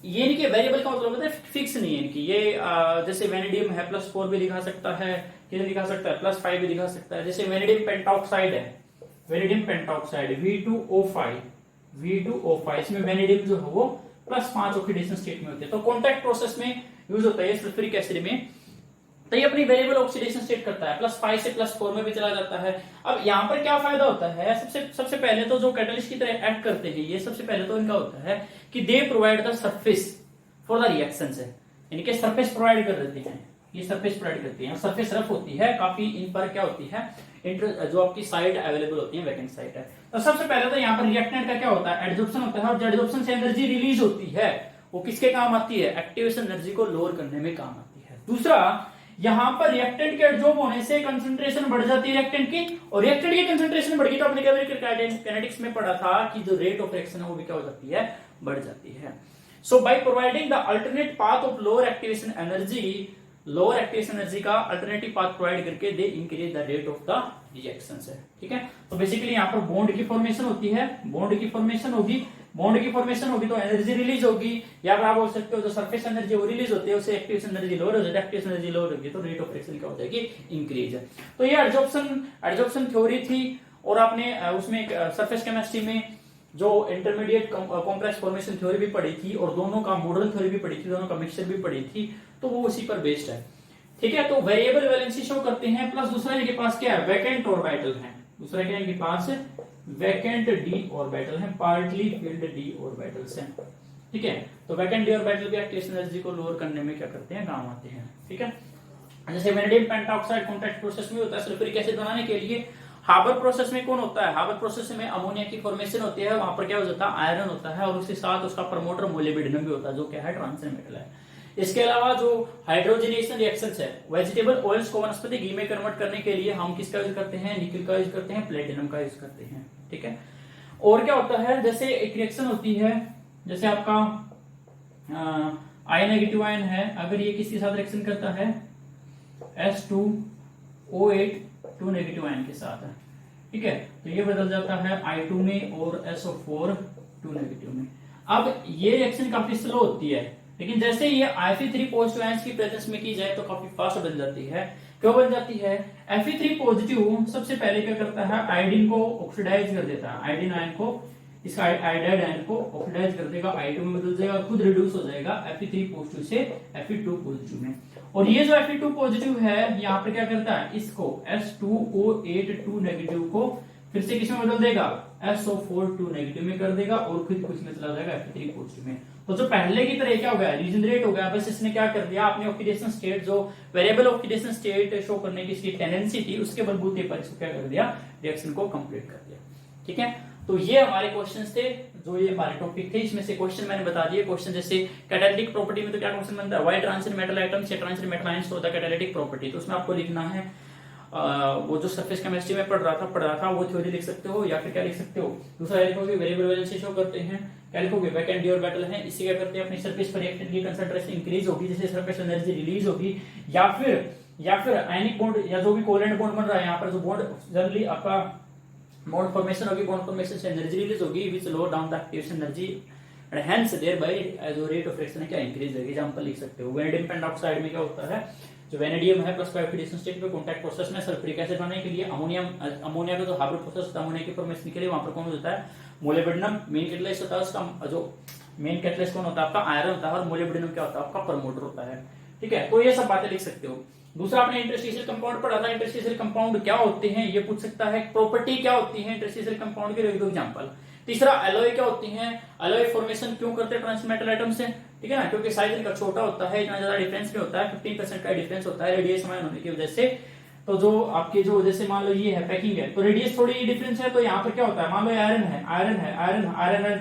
ये इनके वेरिएबल का मतलब होता है फिक्स नहीं है इनकी। ये जैसे वेनेडियम है +4 भी दिखा सकता है, कितने दिखा सकता है, +5 भी दिखा सकता है। जैसे वेनेडियम पेंटॉक्साइड है, वेनेडियम पेंटॉक्साइड V2O5, इसमें वेनेडियम जो है वो +5 ऑक्सीडेशन स्टेट में होते हैं, तो कॉन्टैक्ट प्रोसेस में यूज होता है सल्फ्यूरिक एसिड में, तो ये अपनी वेरिएबल ऑक्सीडेशन स्टेट करता है, +5 से +4 में भी चला जाता है। अब यहाँ पर क्या फायदा होता है, सबसे पहले तो जो कैटलिस्ट की तरह एक्ट करते हैं ये, सबसे पहले तो इनका होता है कि they provide the surface for the reactions है, इनके सरफेस प्रोवाइड कर देते हैं, ये सरफेस प्रोवाइड करती है। सरफेस रफ होती है काफी, इन पर क्या होती है, जो आपकी साइड अवेलेबल होती है, वैकेंट साइड है। तो सबसे पहले तो यहाँ पर रिएक्टेंट का क्या होता है, एडजॉर्प्शन होता है, और जो एडजॉर्प्शन से एनर्जी रिलीज होती है वो किसके काम आती है, एक्टिवेशन एनर्जी को लोअर करने में काम आती है। दूसरा, यहां पर रिएक्टेंट के एडजॉर्ब होने से कंसंट्रेशन बढ़ जाती है रिएक्टेंट की, और रिएक्टेंट की कंसंट्रेशन बढ़ गई तो आपने काइनेटिक्स में पढ़ा था कि जो रेट ऑफ रिएक्शन है वो भी क्या हो जाती है, बढ़ जाती है। So by providing the alternate path of lower activation energy का अल्टरनेटिव पाथ प्रोवाइड करके they increase the rate of the reactions है। ठीक है, तो बेसिकली यहाँ पर बॉन्ड की फॉर्मेशन होती है, बॉन्ड की फॉर्मेशन होगी तो एनर्जी रिलीज होगी, या फिर आप बोल सकते हो जो सरफेस एनर्जी वो रिलीज होती है, उससे एक्टिवेशन एनर्जी लोअर हो जाती है, एक्टिवेशन एनर्जी लोअर होगी तो रेट ऑफ रिएक्शन क्या हो जाएगी, इंक्रीज है। तो ये एडजॉर्प्शन थ्योरी थी, और आपने उसमें सरफेस केमिस्ट्री में जो इंटरमीडिएट कॉम्प्लेक्स फॉर्मेशन थ्योरी भी पढ़ी थी, और दोनों का मॉडर्न थ्योरी भी पढ़ी थी, दोनों का मिक्सचर भी पढ़ी थी, तो वो उसी पर बेस्ड है। ठीक है, तो वेरिएबल वैलेंसी शो करते हैं, प्लस दूसरा इनके पास क्या है, वैकेंट ऑर्बिटल है। दूसरा क्या है इनके पास, वैकेंट डी ऑर्बिटल है, पार्टली फिल्ड डी ऑर्बिटल्स हैं। ठीक है, तो वैकेंट डी ऑर्बिटल भी एक्टिवेशन एनर्जी को लोअर करने में क्या करते हैं, काम आते हैं। ठीक है, जैसे वेनेडियम पेंटॉक्साइड कॉन्टैक्ट प्रोसेस में होता है सल्फ्यूरिक एसिड बनाने के लिए। हार्बर प्रोसेस में कौन होता है, हार्बर प्रोसेस में अमोनिया की फॉर्मेशन होती है, वहां पर क्या हो जाता है, आयरन होता है, और उसके साथ उसका प्रमोटर मोलिब्डेनम भी होता है, जो क्या है, ट्रांजिशन मेटल है। इसके अलावा जो हाइड्रोजनेशन रिएक्शंस है, वेजिटेबल ऑयल्स को वनस्पति घी में कन्वर्ट करने के लिए हम किसका यूज करते हैं, निकल का यूज करते हैं, प्लेटिनम का यूज करते हैं। ठीक है, और क्या होता है, जैसे एक रिएक्शन होती है, जैसे आपका आई नेगेटिव आयन है, अगर ये किसके साथ रिएक्शन करता है, S2O8 2 नेगेटिव आयन के साथ है। ठीक है, तो ये बदल जाता है I2 में और SO4 2 नेगेटिव में। अब ये रिएक्शन काफी स्लो होती है, लेकिन जैसे ये Fe3 पॉजिटिव आयंस की प्रेजेंस में की जाए तो काफी फास्ट बन जाती है। क्यों बन जाती है, Fe3 पॉजिटिव सबसे पहले क्या करता है, आयोडीन को ऑक्सीडाइज कर देता है, आयोडीन आयन को, इसका आयोडाइड आयन को ऑक्सीडाइज कर देगा, I2 में बदल जाएगा, खुद रिड्यूस हो जाएगा Fe3 पॉजिटिव से Fe2 पॉजिटिव में। और ये जो Fe2 पॉजिटिव है यहाँ पर क्या करता है, इसको S2O8 2 नेगेटिव को फिर से किसमें बदल देगा, SO4 2 नेगेटिव में कर देगा, और खुद कुछ में चला जाएगा Fe3 पॉजिटिव में। तो जो पहले की तरह क्या हो गया, रीजनरेट हो गया, बस इसने क्या कर दिया, अपने ऑक्सीडेशन स्टेट, जो वेरिएबल ऑक्सीडेशन स्टेट शो करने की इसकी टेंडेंसी थी, उसके बलबूते पर इसको क्या कर दिया, रिएक्शन को कंप्लीट कर दिया। ठीक है, तो ये हमारे क्वेश्चंस थे, जो ये हमारे टॉपिक थे, इसमें से क्वेश्चन मैंने बता दिए। क्वेश्चन जैसे कैटालिटिक प्रॉपर्टी में तो क्या क्वेश्चन बनता है, व्हाई ट्रांजिट मेटल आइटम्स या transit metal ions for the catalytic property, तो उसमें आपको लिखना है वो जो सरफेस केमिस्ट्री में पढ़ रहा था वो थ्योरी लिख सकते हो, या फिर क्या लिख सकते हो, दूसरा लिखोगे वेरिएबल वैलेंसी शो करते हैं, क्या लिखोगे वैकेंट डी ऑर्बिटल है, इससे क्या करते हैं अपनी सरफेस पर रिएक्टेंट की कंसंट्रेशन इंक्रीज होगी, जैसे सरफेस एनर्जी रिलीज होगी, या फिर आयनिक बॉन्ड या जो भी कोवेलेंट बॉन्ड बन रहा है यहाँ पर, जो बॉन्ड जनरली आपका बॉन्ड फॉर्मेशन होगी, बॉन्ड फॉर्मेशन से एनर्जी रिलीज होगी which low down the activation energy and hence thereby जो रेट ऑफ रिएक्शन है क्या इंक्रीज होगी। एग्जांपल लिख सकते हो, वेनेडियम पेंटॉक्साइड में क्या होता है, जो वेनेडियम है प्लस ऑक्सीडेशन स्टेट पे कांटेक्ट प्रोसेस में सल्फ्यूरिक एसिड बनाने के लिए अमोनिया का जो हाइब्रिड प्रोसेस होता है अमोनिया की फॉर्मेशन के लिए, वहां पर कौन होता है, मोलिब्डेनम मेन कैटलिस्ट होता है, उसका जो मेन कैटलिस्ट कौन होता है आपका आयरन होता है, और मोलिब्डेनम क्या होता है आपका प्रमोटर होता है। ठीक है, तो ये सब बातें लिख सकते हो। दूसरा आपने इंटरस्टिशियल कंपाउंड पढ़ा था, इंटरस्टिशियल कंपाउंड क्या होते हैं ये पूछ सकता है, प्रॉपर्टी क्या होती है इंटरस्टिशियल कंपाउंड के, दो एग्जांपल। तीसरा एलॉय क्या होती है, एलॉय फॉर्मेशन क्यों करते हैं ट्रांजिट मेटल आइटम से, ठीक है ना, क्योंकि साइज इनका छोटा होता है, इतना ज्यादा डिफरेंस नहीं होता है, 15% का डिफरेंस होता है रेडियस समान होने की वजह से। तो जो आपके जो जैसे मान लो ये है पैकिंग है, तो रेडियस थोड़ी डिफरेंस है, तो यहाँ पर क्या होता है, मान लो आयरन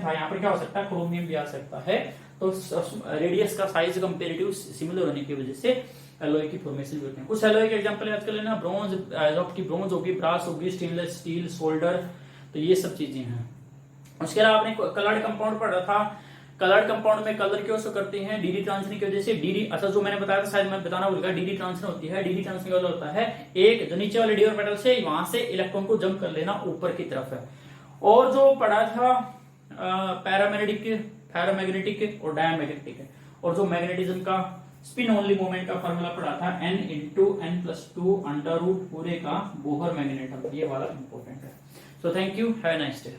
था, यहाँ पर क्या हो सकता है, क्रोमियम भी आ सकता है, तो रेडियस का साइज कंपेरेटिव सिमिलर होने की वजह से एलॉय की फॉर्मेशन भी होती है। कुछ एलॉय के एग्जांपल याद कर लेना, ब्रॉन्ज, आपकी ब्रॉन्ज होगी, ब्रास होगी, स्टेनलेस स्टील, सोल्डर, तो ये सब चीजें हैं। उसके अलावा आपने कलर्ड कंपाउंड पढ़ा था, कलर्ड कंपाउंड में कलर क्यों शो करते हैं, डीडी ट्रांजिशन की वजह से। डीडी अच्छा जो मैंने बताया था, शायद मैं बताना भूल गया, डीडी ट्रांजिशन होती है, डीडी ट्रांजिशन का होता है एक जो नीचे वाले डी ऑर्बिटल से वहां से इलेक्ट्रॉन को जंप कर लेना ऊपर की तरफ है। और जो पढ़ा था पैरामैग्नेटिक और डायमैग्नेटिक, और जो मैग्नेटिज्म का स्पिन ओनली मोमेंट का फार्मूला पढ़ा था n/n+2 अंडर रूट पूरे का बोहर मैग्नेटम, ये वाला इंपॉर्टेंट है। So thank you, have a nice day.